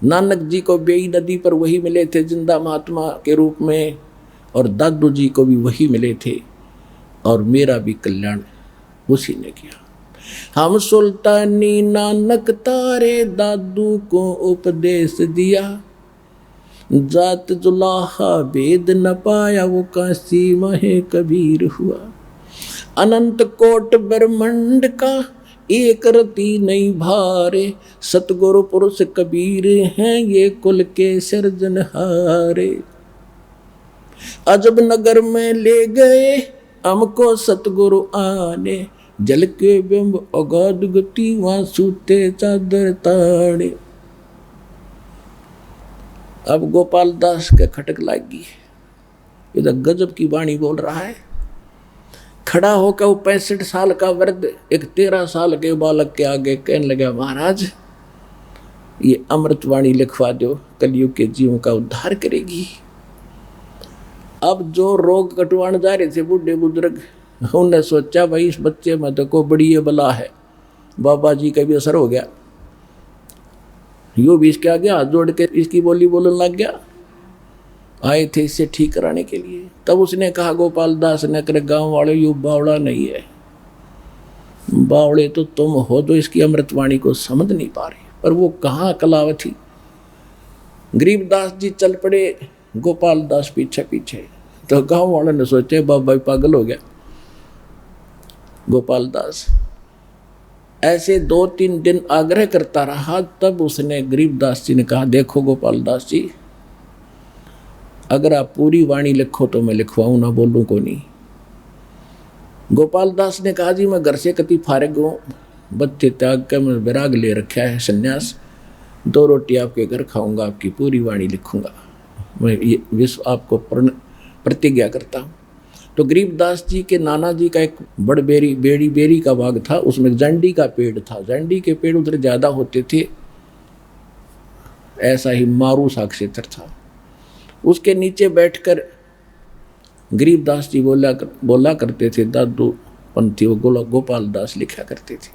नानक जी को बेई नदी पर वही मिले थे जिंदा महात्मा के रूप में, और दादू जी को भी वही मिले थे, और मेरा भी कल्याण उसी ने किया। हम सुल्तानी नानक तारे दादू को उपदेश दिया, जात जुलाहा भेद न पाया वो काशी महे कबीर हुआ। अनंत कोट ब्रह्मंड का एक रति नहीं भारे, सतगुरु पुरुष कबीर हैं ये कुल के सिरजनहारे। अजब नगर में ले गए हमको सतगुरु आने, जल के बिंब अगाध गति वहां सूते चादर ताड़े। अब गोपाल दास के खटक लागी, इधर गजब की वाणी बोल रहा है। खड़ा होकर वो 65 साल का वृद्ध एक 13 साल के बालक के आगे कहने लगा, महाराज ये अमृतवाणी लिखवा दो, कलयुग के जीवों का उद्धार करेगी। अब जो रोग कटवाने जा रहे थे बूढ़े बुजुर्ग, उन्होंने सोचा भाई इस बच्चे में तो को बड़ी ये बला है। बाबा जी का भी असर हो गया, यो भी इसके आगे हाथ जोड़ के इसकी बोली बोलने लग गया। आए थे इसे ठीक कराने के लिए। तब उसने कहा गोपाल दास ने, करे गांव वाले यू बावड़ा नहीं है, बावड़े तो तुम हो जो इसकी अमृतवाणी को समझ नहीं पा रहे। पर वो कहाँ कलावती। गरीबदास जी चल पड़े, गोपाल दास पीछे पीछे। तो गांव वालों ने सोचे बाबा पागल हो गया। गोपाल दास ऐसे 2-3 दिन आग्रह करता रहा। तब उसने गरीबदास जी ने कहा, देखो गोपाल दास जी, अगर आप पूरी वाणी लिखो तो मैं लिखवाऊं, ना बोलूं को नहीं। गोपाल दास ने कहा, जी मैं घर से कति फारिग हूँ, बच्चे त्याग कर मैं विराग ले रखा है, संन्यास। 2 रोटी आपके घर खाऊंगा, आपकी पूरी वाणी लिखूंगा, मैं ये विश्व आपको प्रतिज्ञा करता हूँ। तो गरीबदास जी के नाना जी का एक बड़ बेरी का बाग था, उसमें जंडी का पेड़ था। जंडी के पेड़ उधर ज़्यादा होते थे, ऐसा ही मारू सा क्षेत्र था। उसके नीचे बैठकर गरीबदास जी बोला करते थे, दादू पंथी वो गोपाल दास लिखा करते थे।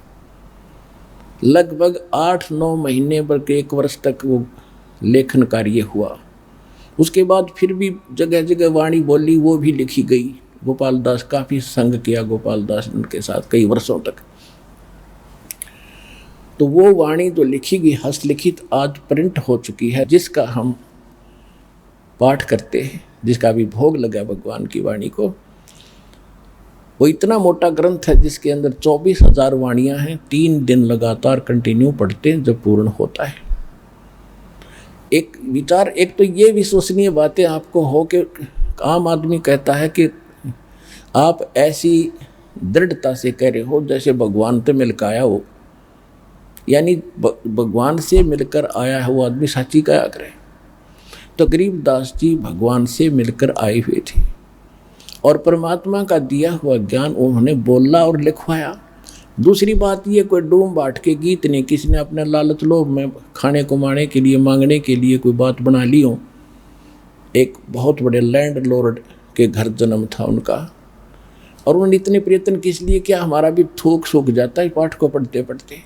लगभग 8-9 महीने बल्कि 1 वर्ष तक वो लेखन कार्य हुआ। उसके बाद फिर भी जगह जगह वाणी बोली, वो भी लिखी गई। गोपाल दास काफ़ी संग किया गोपाल दास उनके साथ कई वर्षों तक। तो वो वाणी जो लिखी गई हस्तलिखित आज प्रिंट हो चुकी है, जिसका हम पाठ करते हैं, जिसका भी भोग लगा भगवान की वाणी को। वो इतना मोटा ग्रंथ है जिसके अंदर 24,000 वाणियाँ हैं। 3 दिन लगातार कंटिन्यू पढ़ते हैं जब पूर्ण होता है। एक विचार, एक तो ये विश्वसनीय बातें आपको हो कि आम आदमी कहता है कि आप ऐसी दृढ़ता से कह रहे हो जैसे भगवान से मिलकर आया हो, यानी भगवान से मिलकर आया है वो आदमी सच्ची कहा करे। तो गरीबदास जी भगवान से मिलकर आए हुए थे और परमात्मा का दिया हुआ ज्ञान उन्होंने बोला और लिखवाया। दूसरी बात ये, कोई डूम बाट के गीत नहीं, किसी ने अपने लालच लोभ में खाने कमाने के लिए मांगने के लिए कोई बात बना ली हो। एक बहुत बड़े लैंड लॉर्ड के घर जन्म था उनका, और उन्होंने इतने प्रयत्न किस लिए किया, हमारा भी थूक सूख जाता है पाठ को पढ़ते पढ़ते।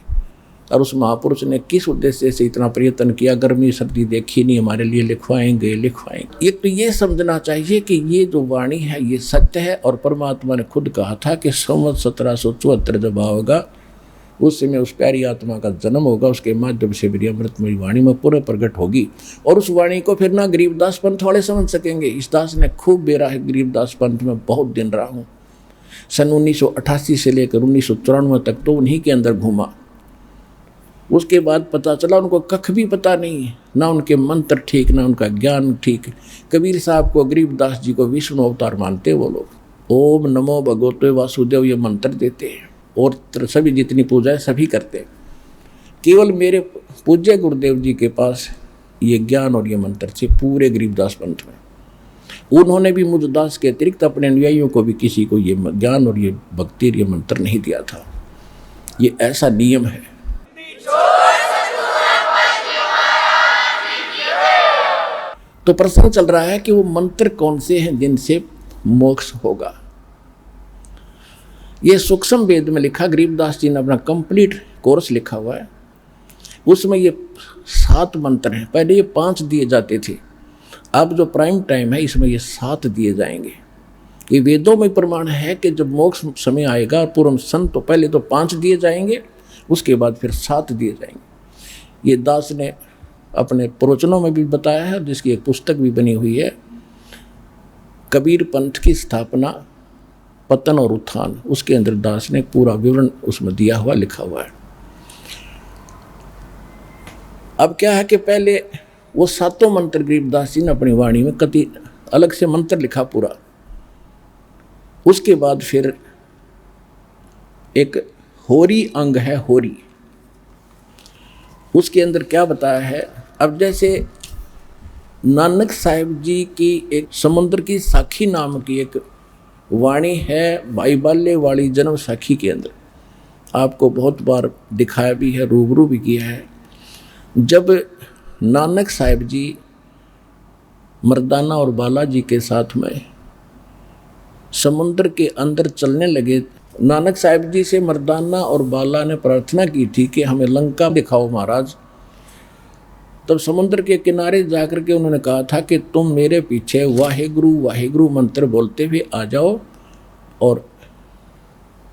और उस महापुरुष ने किस उद्देश्य से इतना प्रयत्न किया, गर्मी सर्दी देखी नहीं, हमारे लिए लिखवाएंगे। एक तो ये समझना चाहिए कि ये जो वाणी है ये सत्य है, और परमात्मा ने खुद कहा था कि संवत 1774 जब आओगा उस समय उस प्यारी आत्मा का जन्म होगा, उसके माध्यम से मेरी अमृतमयी वाणी में पूरे प्रकट होगी। और उस वाणी को फिर ना गरीबदास पंथ वाले समझ सकेंगे। इस दास ने खूब बेरा है गरीबदास पंथ में, बहुत दिन रहा हूँ। सन 1988 से लेकर 1994 तक तो उन्हीं के अंदर घूमा। उसके बाद पता चला उनको कख भी पता नहीं है, ना उनके मंत्र ठीक, ना उनका ज्ञान ठीक। कबीर साहब को, गरीबदास जी को विष्णु अवतार मानते वो लोग। ओम नमो भगवते वासुदेव ये मंत्र देते हैं और सभी जितनी पूजा है सभी करते हैं। केवल मेरे पूज्य गुरुदेव जी के पास ये ज्ञान और ये मंत्र थे पूरे गरीबदास पंथ में। उन्होंने भी मुझ दास के अतिरिक्त अपने अनुयायियों को भी किसी को ये ज्ञान और ये भक्ति और ये मंत्र नहीं दिया था। ये ऐसा नियम है। तो प्रश्न चल रहा है कि वो मंत्र कौन से हैं जिनसे मोक्ष होगा। ये सूक्ष्म वेद में लिखा, गरीबदास जी ने अपना कंप्लीट कोर्स लिखा हुआ है, उसमें ये 7 मंत्र हैं। पहले ये 5 दिए जाते थे, अब जो प्राइम टाइम है इसमें ये 7 दिए जाएंगे। ये वेदों में प्रमाण है कि जब मोक्ष समय आएगा पूर्व संत, तो पहले तो 5 दिए जाएंगे, उसके बाद फिर 7 दिए जाएंगे। ये दास ने अपने प्रवचनों में भी बताया है, जिसकी एक पुस्तक भी बनी हुई है, कबीर पंथ की स्थापना, पतन और उत्थान। उसके अंदर दास ने पूरा विवरण उसमें दिया हुआ, लिखा हुआ है। अब क्या है कि पहले वो 7 मंत्र गरीबदास जी ने अपनी वाणी में कति अलग से मंत्र लिखा पूरा। उसके बाद फिर एक होरी अंग है, होरी, उसके अंदर क्या बताया है। अब जैसे नानक साहिब जी की एक समुद्र की साखी नाम की एक वाणी है, भाई बाल्य वाली जन्म साखी के अंदर आपको बहुत बार दिखाया भी है, रूबरू भी किया है। जब नानक साहिब जी मर्दाना और बालाजी के साथ में समुद्र के अंदर चलने लगे, नानक साहिब जी से मर्दाना और बाला ने प्रार्थना की थी कि हमें लंका दिखाओ महाराज। तब समुद्र के किनारे जाकर के उन्होंने कहा था कि तुम मेरे पीछे वाहेगुरु वाहेगुरु मंत्र बोलते हुए आ जाओ, और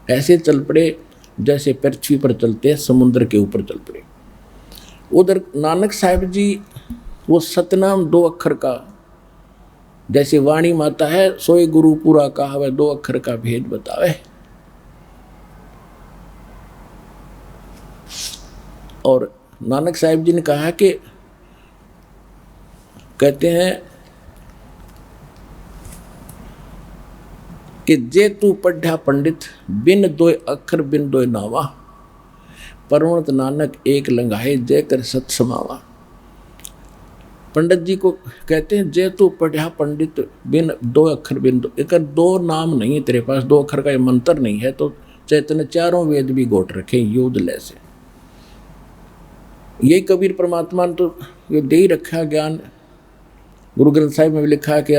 ऐसे चल पड़े जैसे पृथ्वी पर चलते समुद्र के ऊपर चल पड़े। उधर नानक साहिब जी वो सतनाम 2 अक्षर का, जैसे वाणी माता है, सोए गुरु पूरा कहावे 2 अक्षर का भेद बतावे। और नानक साहिब जी ने कहा कि कहते हैं कि जे तू पढ़ा पंडित बिन 2 अक्षर बिन 2 नावा, परवणत नानक एक लंघाए जय कर सत समावा। पंडित जी को कहते हैं जे तू पढ़ा पंडित बिन 2 अक्षर बिन 2, एक 2 नाम नहीं है तेरे पास, 2 अक्षर का ये मंत्र नहीं है, तो चैतन्य 4 वेद भी गोट रखे युद्धलय से। यही कबीर परमात्मा ने तो ये दे ही रखा ज्ञान। गुरु ग्रंथ साहिब में भी लिखा है कि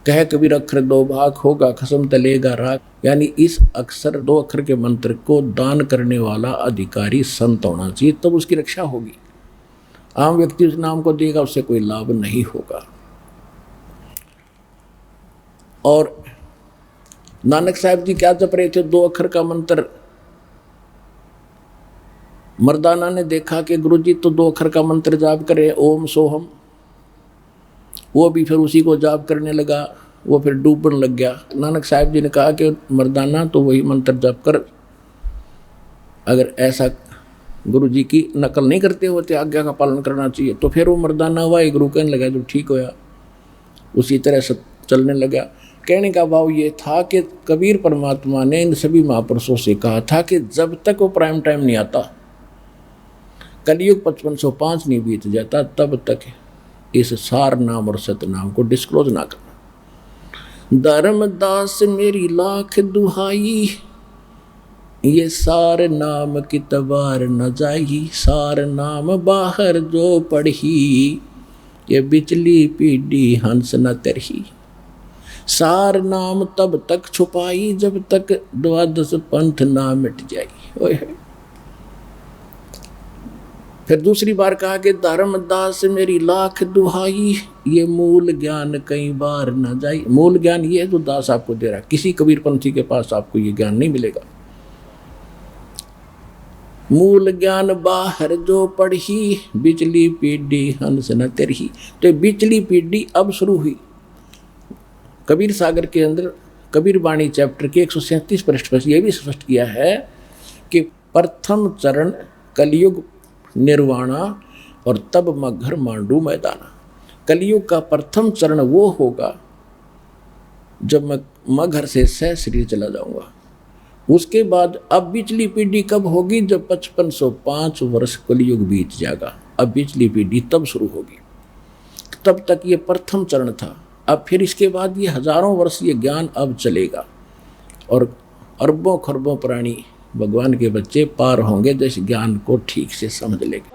कह कबीर अक्षर 2 भाग होगा खसम तलेगा राग, यानी इस अक्षर 2 अक्षर के मंत्र को दान करने वाला अधिकारी संत होना चाहिए, तब उसकी रक्षा होगी। आम व्यक्ति उस नाम को देगा, उससे कोई लाभ नहीं होगा। और नानक साहिब जी क्या जप रहे थे 2 अक्षर का मंत्र। मर्दाना ने देखा कि गुरुजी तो 2 अक्षर का मंत्र जाप करे, ओम सोहम, वो भी फिर उसी को जाप करने लगा, वो फिर डूबने लग गया। नानक साहिब जी ने कहा कि मर्दाना तो वही मंत्र जाप कर, अगर ऐसा गुरुजी की नकल नहीं करते होते, आज्ञा का पालन करना चाहिए। तो फिर वो मर्दाना हुआ, एक गुरु कहने लगा, जब ठीक होया उसी तरह से चलने लगा। कहने का भाव ये था कि कबीर परमात्मा ने इन सभी महापुरुषों से कहा था कि जब तक वो प्राइम टाइम नहीं आता, कलयुग 5505 नहीं बीत जाता, तब तक इस सार नाम और सतनाम को डिस्क्लोज ना करना। धर्मदास मेरी लाख दुहाई, ये सार नाम की तबार न जाई, सार नाम बाहर जो पढ़ी, ये बिचली पीढ़ी हंस न तरही। सार नाम तब तक छुपाई जब तक 12 पंथ ना मिट जाई। फिर दूसरी बार कहा कि धर्मदास मेरी लाख दुहाई, ये मूल ज्ञान कई बार न जाई। मूल ज्ञान ये है जो दास आपको दे रहा है, किसी कबीरपंथी के पास आपको ये ज्ञान नहीं मिलेगा। मूल ज्ञान बाहर जो पढ़ी, बिचली पीढ़ी हंस न तेरही। तो बिचली पीढ़ी अब शुरू हुई। कबीर सागर के अंदर कबीर वाणी चैप्टर के 137 पृष्ठ पर यह भी स्पष्ट किया है कि प्रथम चरण कलयुग निर्वाणा और तब मगर मांडू मैदाना। कलयुग का प्रथम चरण वो होगा जब मैं घर से सह शरीर चला जाऊंगा। उसके बाद अब बिचली पीढ़ी कब होगी? जब 5505 वर्ष कलयुग बीत जाएगा, अब बिचली पीढ़ी तब शुरू होगी। तब तक ये प्रथम चरण था। अब फिर इसके बाद ये हजारों वर्ष ये ज्ञान अब चलेगा और अरबों खरबों प्राणी भगवान के बच्चे पार होंगे जिस ज्ञान को ठीक से समझ लेंगे।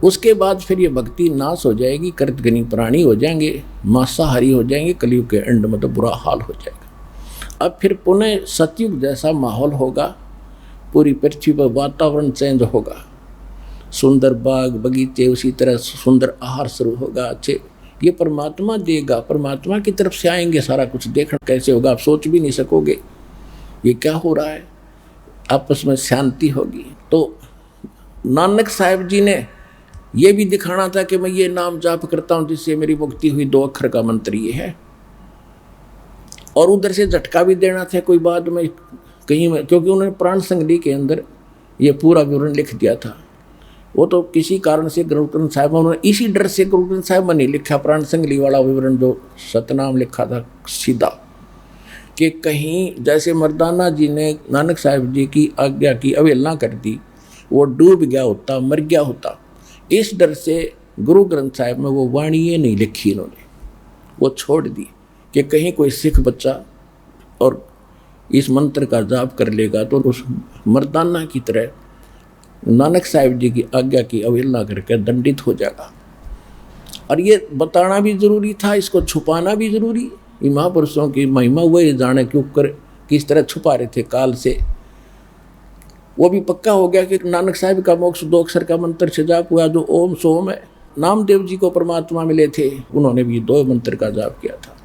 उसके बाद फिर ये भक्ति नाश हो जाएगी, कृतघ्नी प्राणी हो जाएंगे, मांसाहारी हो जाएंगे, कलयुग के एंड में तो बुरा हाल हो जाएगा। अब फिर पुनः सतयुग जैसा माहौल होगा, पूरी पृथ्वी पर वातावरण चेंज होगा, सुंदर बाग बगीचे, उसी तरह सुंदर आहार शुरू होगा। अच्छे ये परमात्मा देगा, परमात्मा की तरफ से आएंगे, सारा कुछ देखना कैसे होगा आप सोच भी नहीं सकोगे ये क्या हो रहा है। आपस में शांति होगी। तो नानक साहब जी ने ये भी दिखाना था कि मैं ये नाम जाप करता हूँ जिससे मेरी मुक्ति हुई, 2 अक्षर का मंत्र ये है। और उधर से झटका भी देना था कोई बाद में कहीं में, क्योंकि उन्होंने प्राण संगली के अंदर ये पूरा विवरण लिख दिया था। वो तो किसी कारण से गुरु ग्रंथ साहिब उन्होंने इसी डर से गुरु ग्रंथ साहिब में नहीं लिखा प्राण संगली वाला विवरण, जो सतनाम लिखा था सीधा, कि कहीं जैसे मर्दाना जी ने नानक साहिब जी की आज्ञा की अवहेलना कर दी, वो डूब गया होता, मर गया होता। इस डर से गुरु ग्रंथ साहिब में वो वाणी ये नहीं लिखी इन्होंने, वो छोड़ दी कि कहीं कोई सिख बच्चा और इस मंत्र का जाप कर लेगा तो उस मर्दाना की तरह नानक साहिब जी की आज्ञा की अवहेलना करके दंडित हो जाएगा। और ये बताना भी जरूरी था, इसको छुपाना भी जरूरी। महापुरुषों की महिमा हुए जाने क्यों कर किस तरह छुपा रहे थे काल से। वो भी पक्का हो गया कि नानक साहिब का मोक्ष 2 अक्षर का मंत्र से जाप हुआ, जो ओम सोम है। नामदेव जी को परमात्मा मिले थे, उन्होंने भी 2 मंत्र का जाप किया था।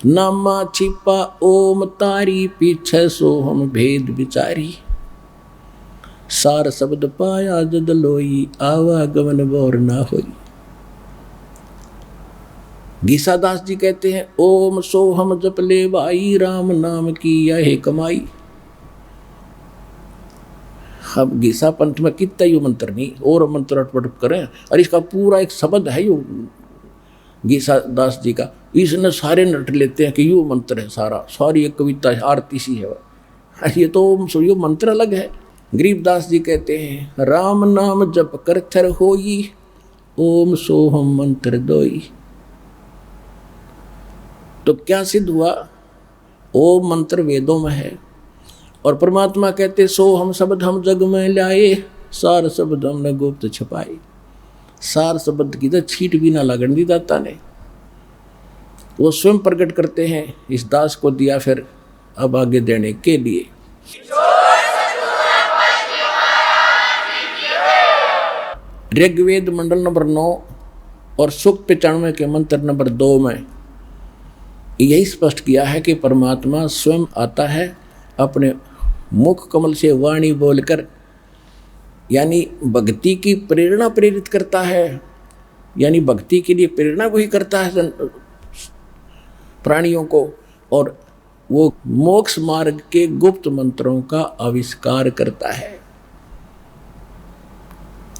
नामा छिपा ओम तारी, पीछे सोहम भेद विचारी, सार शब्द पाया जद लोई, आवागमन बोर ना होई। गीसादास जी कहते हैं ओम सोहम जप ले भाई, राम नाम की यह कमाई। अब गीसा पंथ में कितना यू मंत्र नहीं और मंत्र अटपट करें, और इसका पूरा एक शब्द है यू गीसा दास जी का, इसने सारे नट लेते हैं कि यू मंत्र है सारा, सारी एक कविता आरती सी है। ये तो यू मंत्र अलग है। गरीबदास जी कहते हैं राम नाम जप कर थर होई, ओम सोहम मंत्र दोई। तो क्या सिद्ध हुआ? ओम मंत्र वेदों में है और परमात्मा कहते सो हम शब्द हम जग में लाए, सार शब्द हमने गुप्त छुपाए। सार शब्द की तो छीट भी ना लगन दी दाता ने, वो स्वयं प्रकट करते हैं, इस दास को दिया फिर अब आगे देने के लिए। ऋग्वेद मंडल नंबर 9 और सूक्त 95 के मंत्र नंबर 2 में यही स्पष्ट किया है कि परमात्मा स्वयं आता है अपने मुख कमल से वाणी बोलकर, यानी भक्ति की प्रेरणा प्रेरित करता है, यानी भक्ति के लिए प्रेरणा वही करता है प्राणियों को, और वो मोक्ष मार्ग के गुप्त मंत्रों का आविष्कार करता है।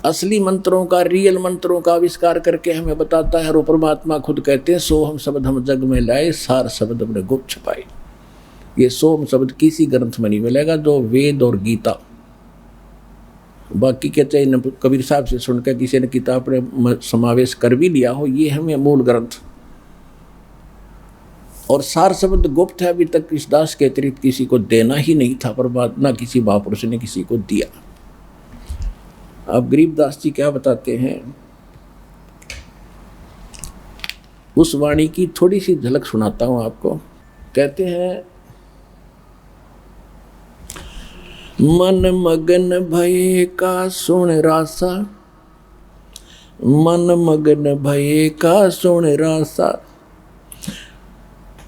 असली मंत्रों का, रियल मंत्रों का आविष्कार करके हमें बताता है। और परमात्मा खुद कहते हैं सो हम शब्द हम जग में लाए, सार शब्द हमने गुप्त छुपाए। ये सोम शब्द किसी ग्रंथ में नहीं मिलेगा, जो वेद और गीता, बाकी के चाहे कबीर साहब से सुनकर किसी ने किताब में समावेश कर भी लिया हो, ये हमें मूल ग्रंथ। और सार शब्द गुप्त है, अभी तक इस दास के अतिरिक्त किसी को देना ही नहीं था, परमात्मा किसी महापुरुष ने किसी को दिया। अब गरीबदास जी क्या बताते हैं, उस वाणी की थोड़ी सी झलक सुनाता हूं आपको। कहते हैं मन मगन भये का सुन रासा, मन मगन भये का सुन रासा,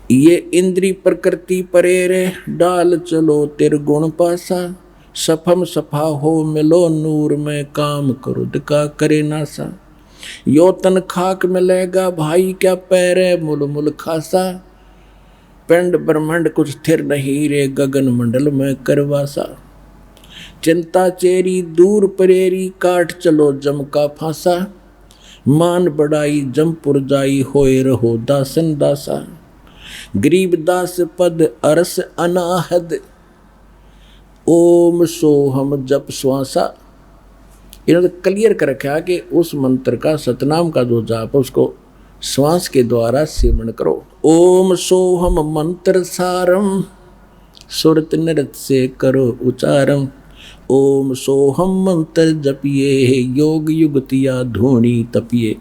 ये इंद्री प्रकृति परेरे, डाल चलो तिरगुण पासा। सफम सफा हो मिलो नूर में, काम क्रोध का करे नासा। यो तन खाक मिलेगा भाई, क्या पैरे मुल मुल खासा। पिंड ब्रह्मांड कुछ स्थिर नहीं रे, गगन मंडल में करवासा। चिंता चेरी दूर परेरी, काट चलो जम का फांसा। मान बढ़ाई जमपुर जाई, होए रहो दासन दासा। गरीब दास पद अरस अनाहद, ओम सोहम जप श्वासा। इन्होंने क्लियर कर रखा कि उस मंत्र का, सतनाम का जो जाप उसको श्वास के द्वारा सेवन करो। ओम सोहम मंत्र सारम, सुरत नृत से करो उच्चारम। ओम सोहम मंत्र जपिए, योग युगतिया धूनी तपिए।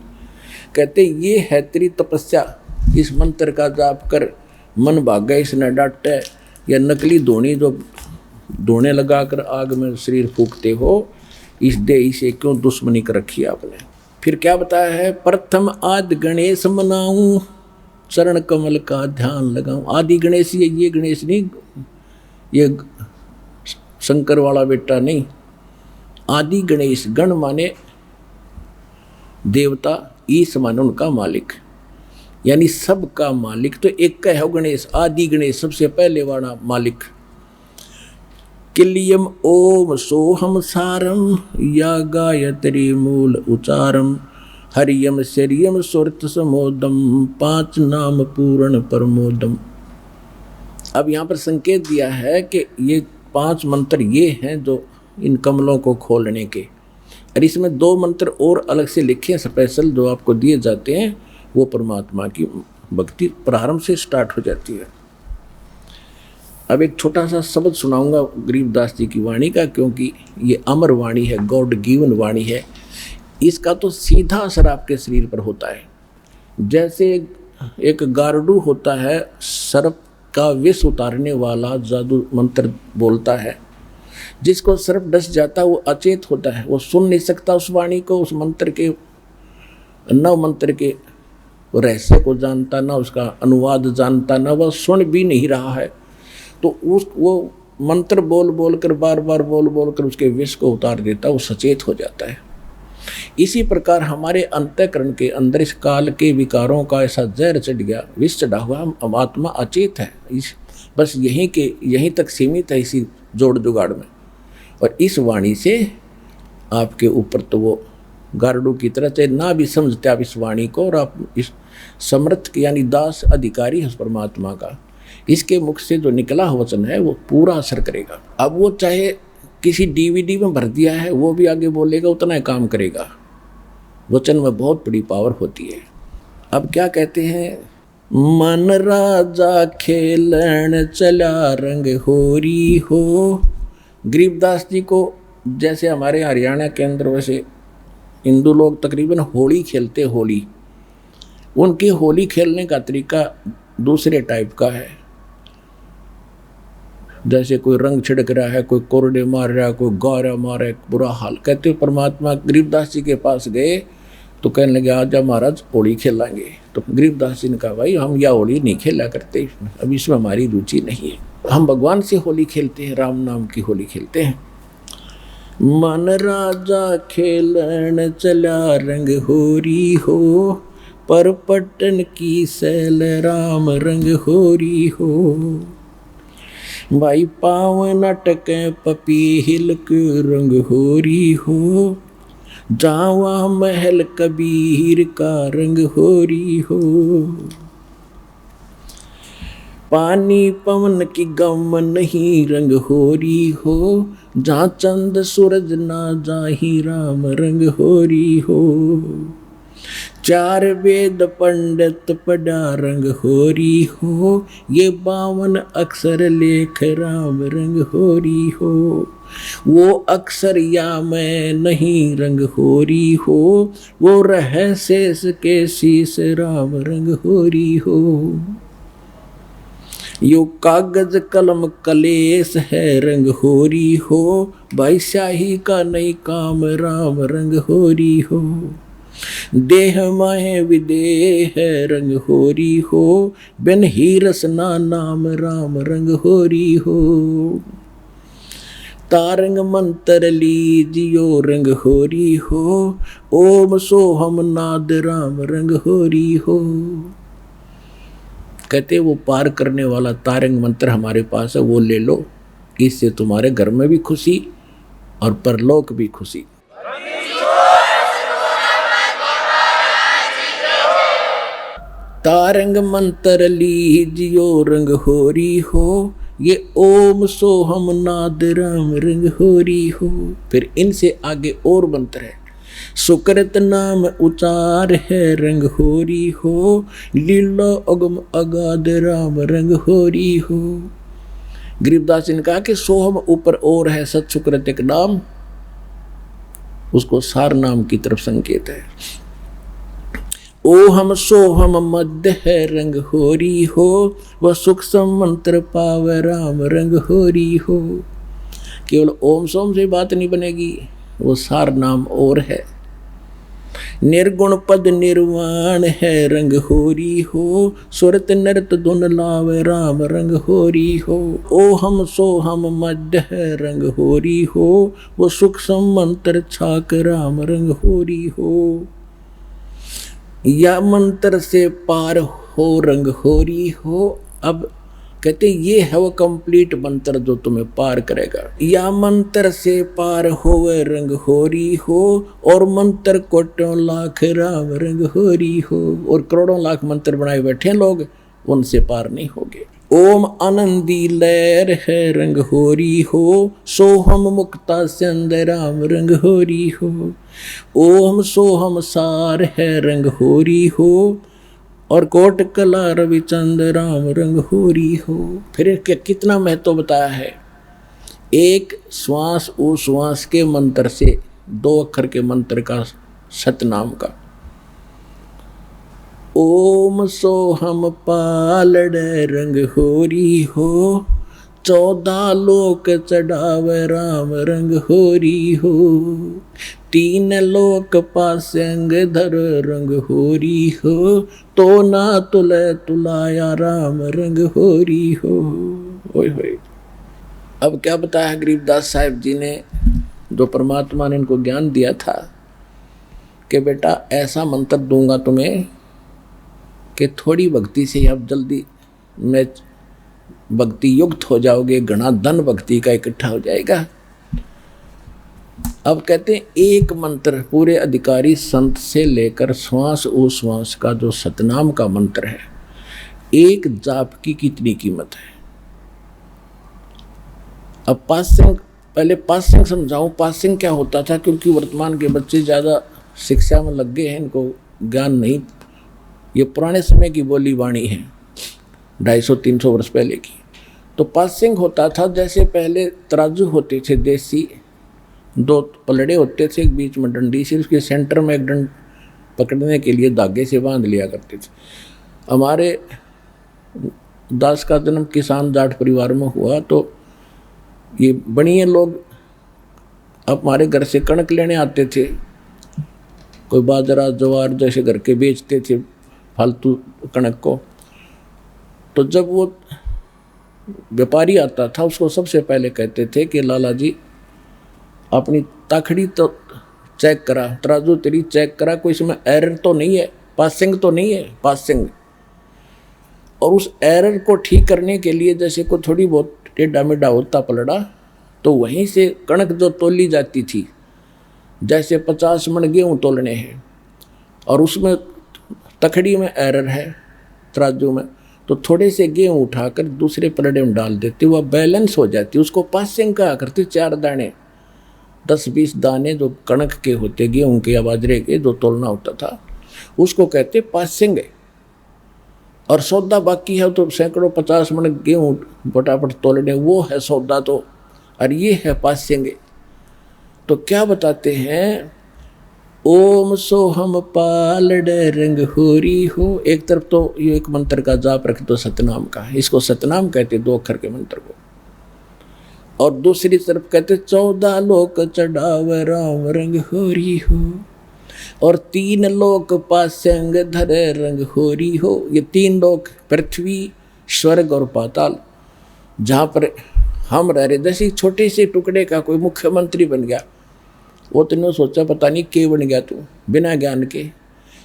कहते ये है तेरी तपस्या, इस मंत्र का जाप कर, मन भागा इसने डांटे, या नकली धोनी जो धोने लगाकर आग में शरीर फूकते हो, इस देह से क्यों दुश्मनी कर रखी आपने। फिर क्या बताया है, प्रथम आदि गणेश मनाऊं, चरण कमल का ध्यान लगाऊं। आदि गणेश ये गणेश नहीं, ये शंकर वाला बेटा नहीं। आदि गणेश, गण माने देवता, ईश माने उनका मालिक, यानी सबका मालिक। तो एक का है गणेश, आदि गणेश, सबसे पहले वाला मालिक। किलियम ओम सोहम सारम, या गायत्री मूल उचारम। हरियम शरियम सुरत समोदम, 5 नाम पूर्ण परमोदम। अब यहाँ पर संकेत दिया है कि ये 5 मंत्र ये हैं जो इन कमलों को खोलने के। और इसमें 2 मंत्र और अलग से लिखे हैं स्पेशल, जो आपको दिए जाते हैं। वो परमात्मा की भक्ति प्रारंभ से स्टार्ट हो जाती है। अब एक छोटा सा शब्द सुनाऊंगा गरीबदास जी की वाणी का, क्योंकि ये अमर वाणी है, गॉड गिवन वाणी है। इसका तो सीधा असर आपके शरीर पर होता है। जैसे एक गारडू होता है, सर्प का विष उतारने वाला जादू मंत्र बोलता है, जिसको सर्प डस जाता है वो अचेत होता है, वो सुन नहीं सकता उस वाणी को, उस मंत्र के, न मंत्र के रहस्य को जानता, ना उसका अनुवाद जानता, ना वह सुन भी नहीं रहा है। तो वो मंत्र बोल बोल कर, बार बार बोल बोल कर उसके विष को उतार देता, वो सचेत हो जाता है। इसी प्रकार हमारे अंतःकरण के अंदर इस काल के विकारों का ऐसा जहर चढ़ गया, विष चढ़ा हुआ, हम आत्मा अचेत है, बस यहीं तक सीमित है, इसी जोड़ जुगाड़ में। और इस वाणी से आपके ऊपर तो वो गारडू की तरह से ना भी समझते आप इस वाणी को, और आप इस समर्थ यानी दास अधिकारी है उस परमात्मा का, इसके मुख से जो निकला वचन है वो पूरा असर करेगा। अब वो चाहे किसी डीवीडी में भर दिया है, वो भी आगे बोलेगा, उतना ही काम करेगा। वचन में बहुत बड़ी पावर होती है। अब क्या कहते हैं, मन राजा खेलन चला रंग होरी हो। गरीबदास जी को जैसे हमारे हरियाणा के अंदर वैसे हिंदू लोग तकरीबन होली खेलते, होली उनकी होली खेलने का तरीका दूसरे टाइप का है। जैसे कोई रंग छिड़क रहा है, कोई कोरडे मार रहा है, कोई गौरा मार रहा है, बुरा हाल। कहते परमात्मा गरीबदास जी के पास गए तो कहने लगे आजा महाराज होली खेलेंगे। तो गरीबदास जी ने कहा भाई हम यह होली नहीं खेला करते, अब इसमें हमारी रुचि नहीं है, हम भगवान से होली खेलते हैं, राम नाम की होली खेलते हैं। मन राजा खेलन चला रंग होरी हो, पर पट्टन की सैल राम रंग होरी हो। भाई पावन अटके पपीहिल के रंग होरी हो, जावा महल कबीर का रंग होरी हो। पानी पवन की गम नहीं रंग होरी हो, जहाँ चंद सूरज ना जाही राम रंग होरी हो। 4 वेद पंडित पढ़ा रंग होरी हो, ये 52 अक्षर लेख राम रंग होरी हो। वो अक्षर या मैं नहीं रंग होरी हो, वो रह शेष के शीश राम रंग होरी हो। यो कागज कलम कलेश है रंग होरी हो, भाई शाही का नहीं काम राम रंग होरी हो। देह माहे विदेह रंग होरी हो, बिन ही रसना नाम राम रंग होरी हो। तारंग मंत्र लीजियो रंग होरी हो, ओम सोहम नाद राम रंग होरी हो। कहते वो पार करने वाला तारंग मंत्र हमारे पास है, वो ले लो, इससे तुम्हारे घर में भी खुशी और परलोक भी खुशी। तारंग मंत्र लीजियो रंग होरी हो, ये ओम सोहम नाद राम रंग होरी हो। फिर इनसे आगे और मंत्र है, सुकृत नाम उचार है रंग होरी हो, लीला अगम अगाध राम रंग होरी हो। गरीबदास जी ने कहा कि सोहम ऊपर और है, सत सुकृत एक नाम, उसको सार नाम की तरफ संकेत है। ओहम सोहम मध्य है रंग होरी हो, वह सुख मंत्र पाव राम रंग होरी हो। केवल ओम सोम से बात नहीं बनेगी, वो सार नाम और है। निर्गुण पद निर्वाण है रंग होरी हो, सुरत नृत धुन लाव राम रंग होरी हो। ओहम सोहम मध्य है रंग होरी हो, वो सुख मंत्र छाक राम रंग होरी हो। या मंत्र से पार हो रंग होरी हो। अब कहते ये है वो कंप्लीट मंत्र जो तुम्हें पार करेगा। या मंत्र से पार होवे रंग होरी हो, और मंत्र कोटों लाख राम रंग होरी हो। और करोड़ों लाख मंत्र बनाए बैठे लोग, उनसे पार नहीं होगे। ओम आनंदी लहर है रंग होरी हो, सोहम मुक्ता चंद राम रंग होरी हो। ओम सोहम सार है रंग होरी हो, और कोट कला रविचंद राम रंग होरी हो। फिर कितना महत्व बताया है। एक श्वास उश्वास के मंत्र से, 2 अक्षर के मंत्र का, सतनाम का। ओम सोहम पालड़ रंग होरी हो, 14 लोक चढ़ाव राम रंग होरी हो। 3 लोक पासंग धर रंग होरी हो, तो ना तुले तुलाया राम रंग होरी हो। ओए होए। अब क्या बताया गरीबदास साहिब जी ने, जो परमात्मा ने इनको ज्ञान दिया था कि बेटा ऐसा मंत्र दूंगा तुम्हें कि थोड़ी भक्ति से आप जल्दी में भक्ति युक्त हो जाओगे, घना धन भक्ति का इकट्ठा हो जाएगा। अब कहते हैं एक मंत्र पूरे अधिकारी संत से लेकर श्वास उश्वास का जो सतनाम का मंत्र है, एक जाप की कितनी कीमत है। अब पासिंग, पहले पासिंग समझाऊं। पासिंग क्या होता था, क्योंकि वर्तमान के बच्चे ज़्यादा शिक्षा में लग गए हैं, इनको ज्ञान नहीं। ये पुराने समय की बोली वाणी है, 250-300 वर्ष पहले की। तो पासिंग होता था, जैसे पहले तराजू होते थे देसी, 2 पलड़े होते थे, एक बीच में डंडी सी, उसके सेंटर में एक डंड पकड़ने के लिए धागे से बांध लिया करते थे। हमारे दास का जन्म किसान जाट परिवार में हुआ, तो ये बनिए लोग अब हमारे घर से कणक लेने आते थे, कोई बाजरा ज्वार जैसे घर के बेचते थे फालतू कणक को। तो जब वो व्यापारी आता था, उसको सबसे पहले कहते थे कि लाला जी अपनी ताखड़ी तो चेक करा, तराजू तेरी चेक करा, कोई इसमें एरर तो नहीं है, पासिंग तो नहीं है, पासिंग। और उस एरर को ठीक करने के लिए जैसे को थोड़ी बहुत टेढ़ा मेढ़ा होता पलड़ा, तो वहीं से कणक जो तोली जाती थी, जैसे 50 मन गेहूँ तोलने हैं और उसमें तखड़ी में एरर है तराजू में, तो थोड़े से गेहूँ उठाकर दूसरे पलड़े में डाल देते, वह बैलेंस हो जाती। उसको पासिंग कहा करते। 4 दाने 10-20 दाने जो कणक के होते, गेहूँ के या बाजरे के, जो तोलना होता था, उसको कहते पासिंग। और सौदा बाकी है तो सैकड़ों 50 मन गेहूँ फटाफट तोलने, वो है सौदा। तो और ये है पासिंग। तो क्या बताते हैं, ओम सोहम पालड़ रंग होरी हो। एक तरफ तो ये एक मंत्र का जाप रख दो सतनाम का, इसको सतनाम कहते 2 अक्षर के मंत्र को। और दूसरी तरफ कहते 14 लोक चढ़ाव राम रंग होरी हो। और 3 लोक पासंग धरे रंग होरी हो। ये 3 लोक, पृथ्वी, स्वर्ग और पाताल, जहाँ पर हम रह रहे, जैसे छोटे से टुकड़े का कोई मुख्यमंत्री बन गया, वो तुमने सोचा पता नहीं के बन गया तू बिना ज्ञान के,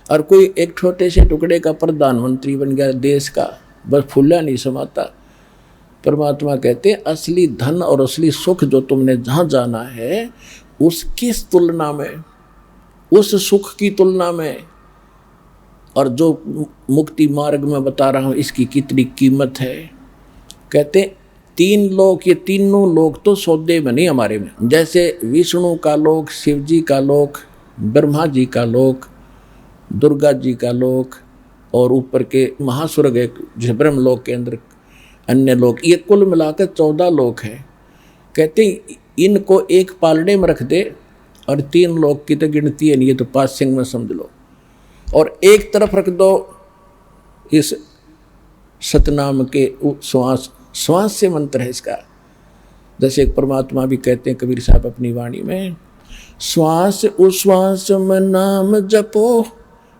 और कोई एक छोटे से टुकड़े का प्रधानमंत्री बन गया देश का, बस फूला नहीं समाता। परमात्मा कहते असली धन और असली सुख जो तुमने जहाँ जाना है, उसकी तुलना में, उस सुख की तुलना में, और जो मुक्ति मार्ग में बता रहा हूँ इसकी कितनी कीमत है। कहते 3 लोक, ये तीनों लोक तो सौदे में नहीं हमारे में, जैसे विष्णु का लोक, शिव जी का लोक, ब्रह्मा जी का लोक, दुर्गा जी का लोक, और ऊपर के महास्वर्ग है जिस ब्रह्म लोक के अंदर अन्य लोक, ये कुल मिलाकर 14 लोक है। कहते इनको एक पालड़े में रख दे और 3 लोक की तो गिनती है नहीं, ये तो 5 सिंह में समझ लो, और एक तरफ रख दो इस सतनाम के श्वास, श्वास से मंत्र है इसका। जैसे एक परमात्मा भी कहते हैं कबीर साहब अपनी वाणी में, श्वास उश्वास में नाम जपो,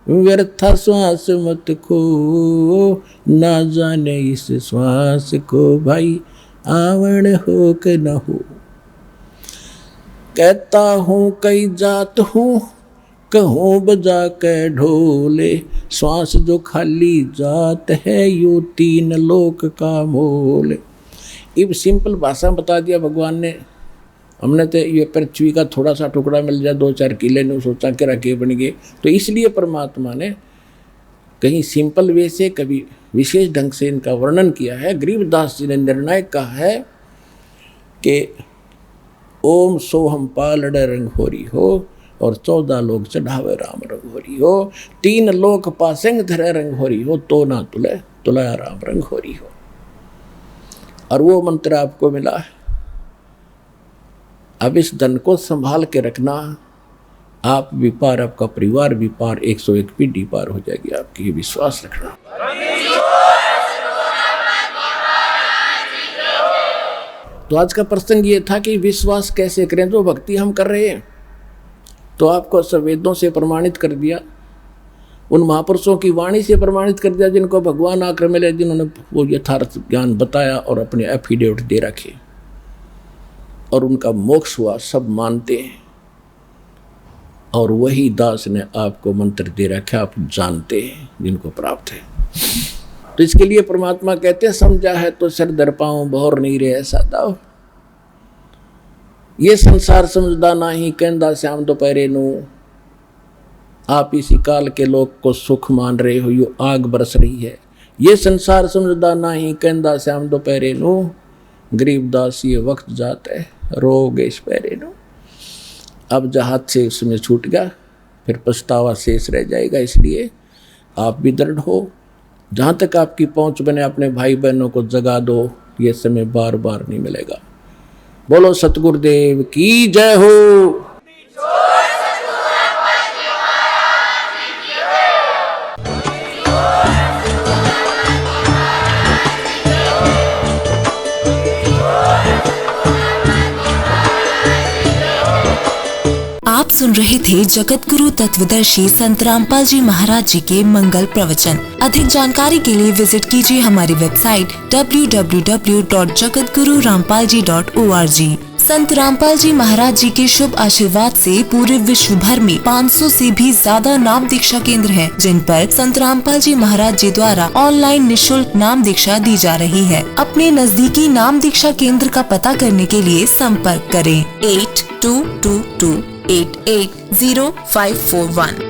व्यर्था श्वास मत खो, ना जाने इस श्वास को भाई आवण हो कि न हो। कहता हूँ कई जात हूँ, कहूँ बजा के ढोले, श्वास जो खाली जात है यो 3 लोक का मोल। इब सिंपल भाषा बता दिया भगवान ने। हमने तो ये पृथ्वी का थोड़ा सा टुकड़ा मिल जाए 2-4 किले ने सोचा कि रखे बन गए, तो इसलिए परमात्मा ने कहीं सिंपल वे से कभी विशेष ढंग से इनका वर्णन किया है। गरीबदास जी ने निर्णायक कहा है कि ओम सोहम पालड़ रंग होरी हो, और 14 लोक चढ़ावे राम रंग होरी हो, 3 लोक पासंग धरे रंग होरी हो, तो ना तुले तुलाया राम रंग होरी हो। और वो मंत्र आपको मिला है। अब इस धन को संभाल के रखना, आप भी पार, आपका परिवार भी पार, 101 पीढ़ी पार हो जाएगी आपकी, ये विश्वास रखना। तो आज का प्रसंग ये था कि विश्वास कैसे करें। जो भक्ति हम कर रहे हैं तो आपको वेदों से प्रमाणित कर दिया, उन महापुरुषों की वाणी से प्रमाणित कर दिया जिनको भगवान आकर मिले, जिन्होंने वो यथार्थ ज्ञान बताया और अपने एफिडेविट दे रखे, और उनका मोक्ष हुआ, सब मानते हैं। और वही दास ने आपको मंत्र दे रखा, आप जानते हैं, जिनको प्राप्त है। तो इसके लिए परमात्मा कहते हैं समझा है तो सर दर पाऊं, बहुर नहीं रहे सादा। ये संसार समझदा नहीं, कहंदा श्याम दोपहरे नू। आप इसी काल के लोग को सुख मान रहे हो, यो आग बरस रही है। ये संसार समझदा नहीं, कहंदा श्याम दोपहरे नू। गरीबदास ये वक्त जाता है, रोग इस पैरे नू। अब जहाज से उसमें छूट गया, फिर पछतावा शेष रह जाएगा। इसलिए आप भी दृढ़ हो, जहाँ तक आपकी पहुँच बने अपने भाई बहनों को जगा दो, ये समय बार बार नहीं मिलेगा। बोलो सतगुरुदेव की जय हो। आप सुन रहे थे जगत गुरु तत्वदर्शी संत रामपाल जी महाराज जी के मंगल प्रवचन। अधिक जानकारी के लिए विजिट कीजिए हमारी वेबसाइट www.jagatgururampalji.org। संत रामपाल जी महाराज जी के शुभ आशीर्वाद से पूरे विश्व भर में 500 से भी ज्यादा नाम दीक्षा केंद्र हैं, जिन पर संत रामपाल जी महाराज जी द्वारा ऑनलाइन निःशुल्क नाम दीक्षा दी जा रही है। अपने नजदीकी नाम दीक्षा केंद्र का पता करने के लिए संपर्क करें 8222880541।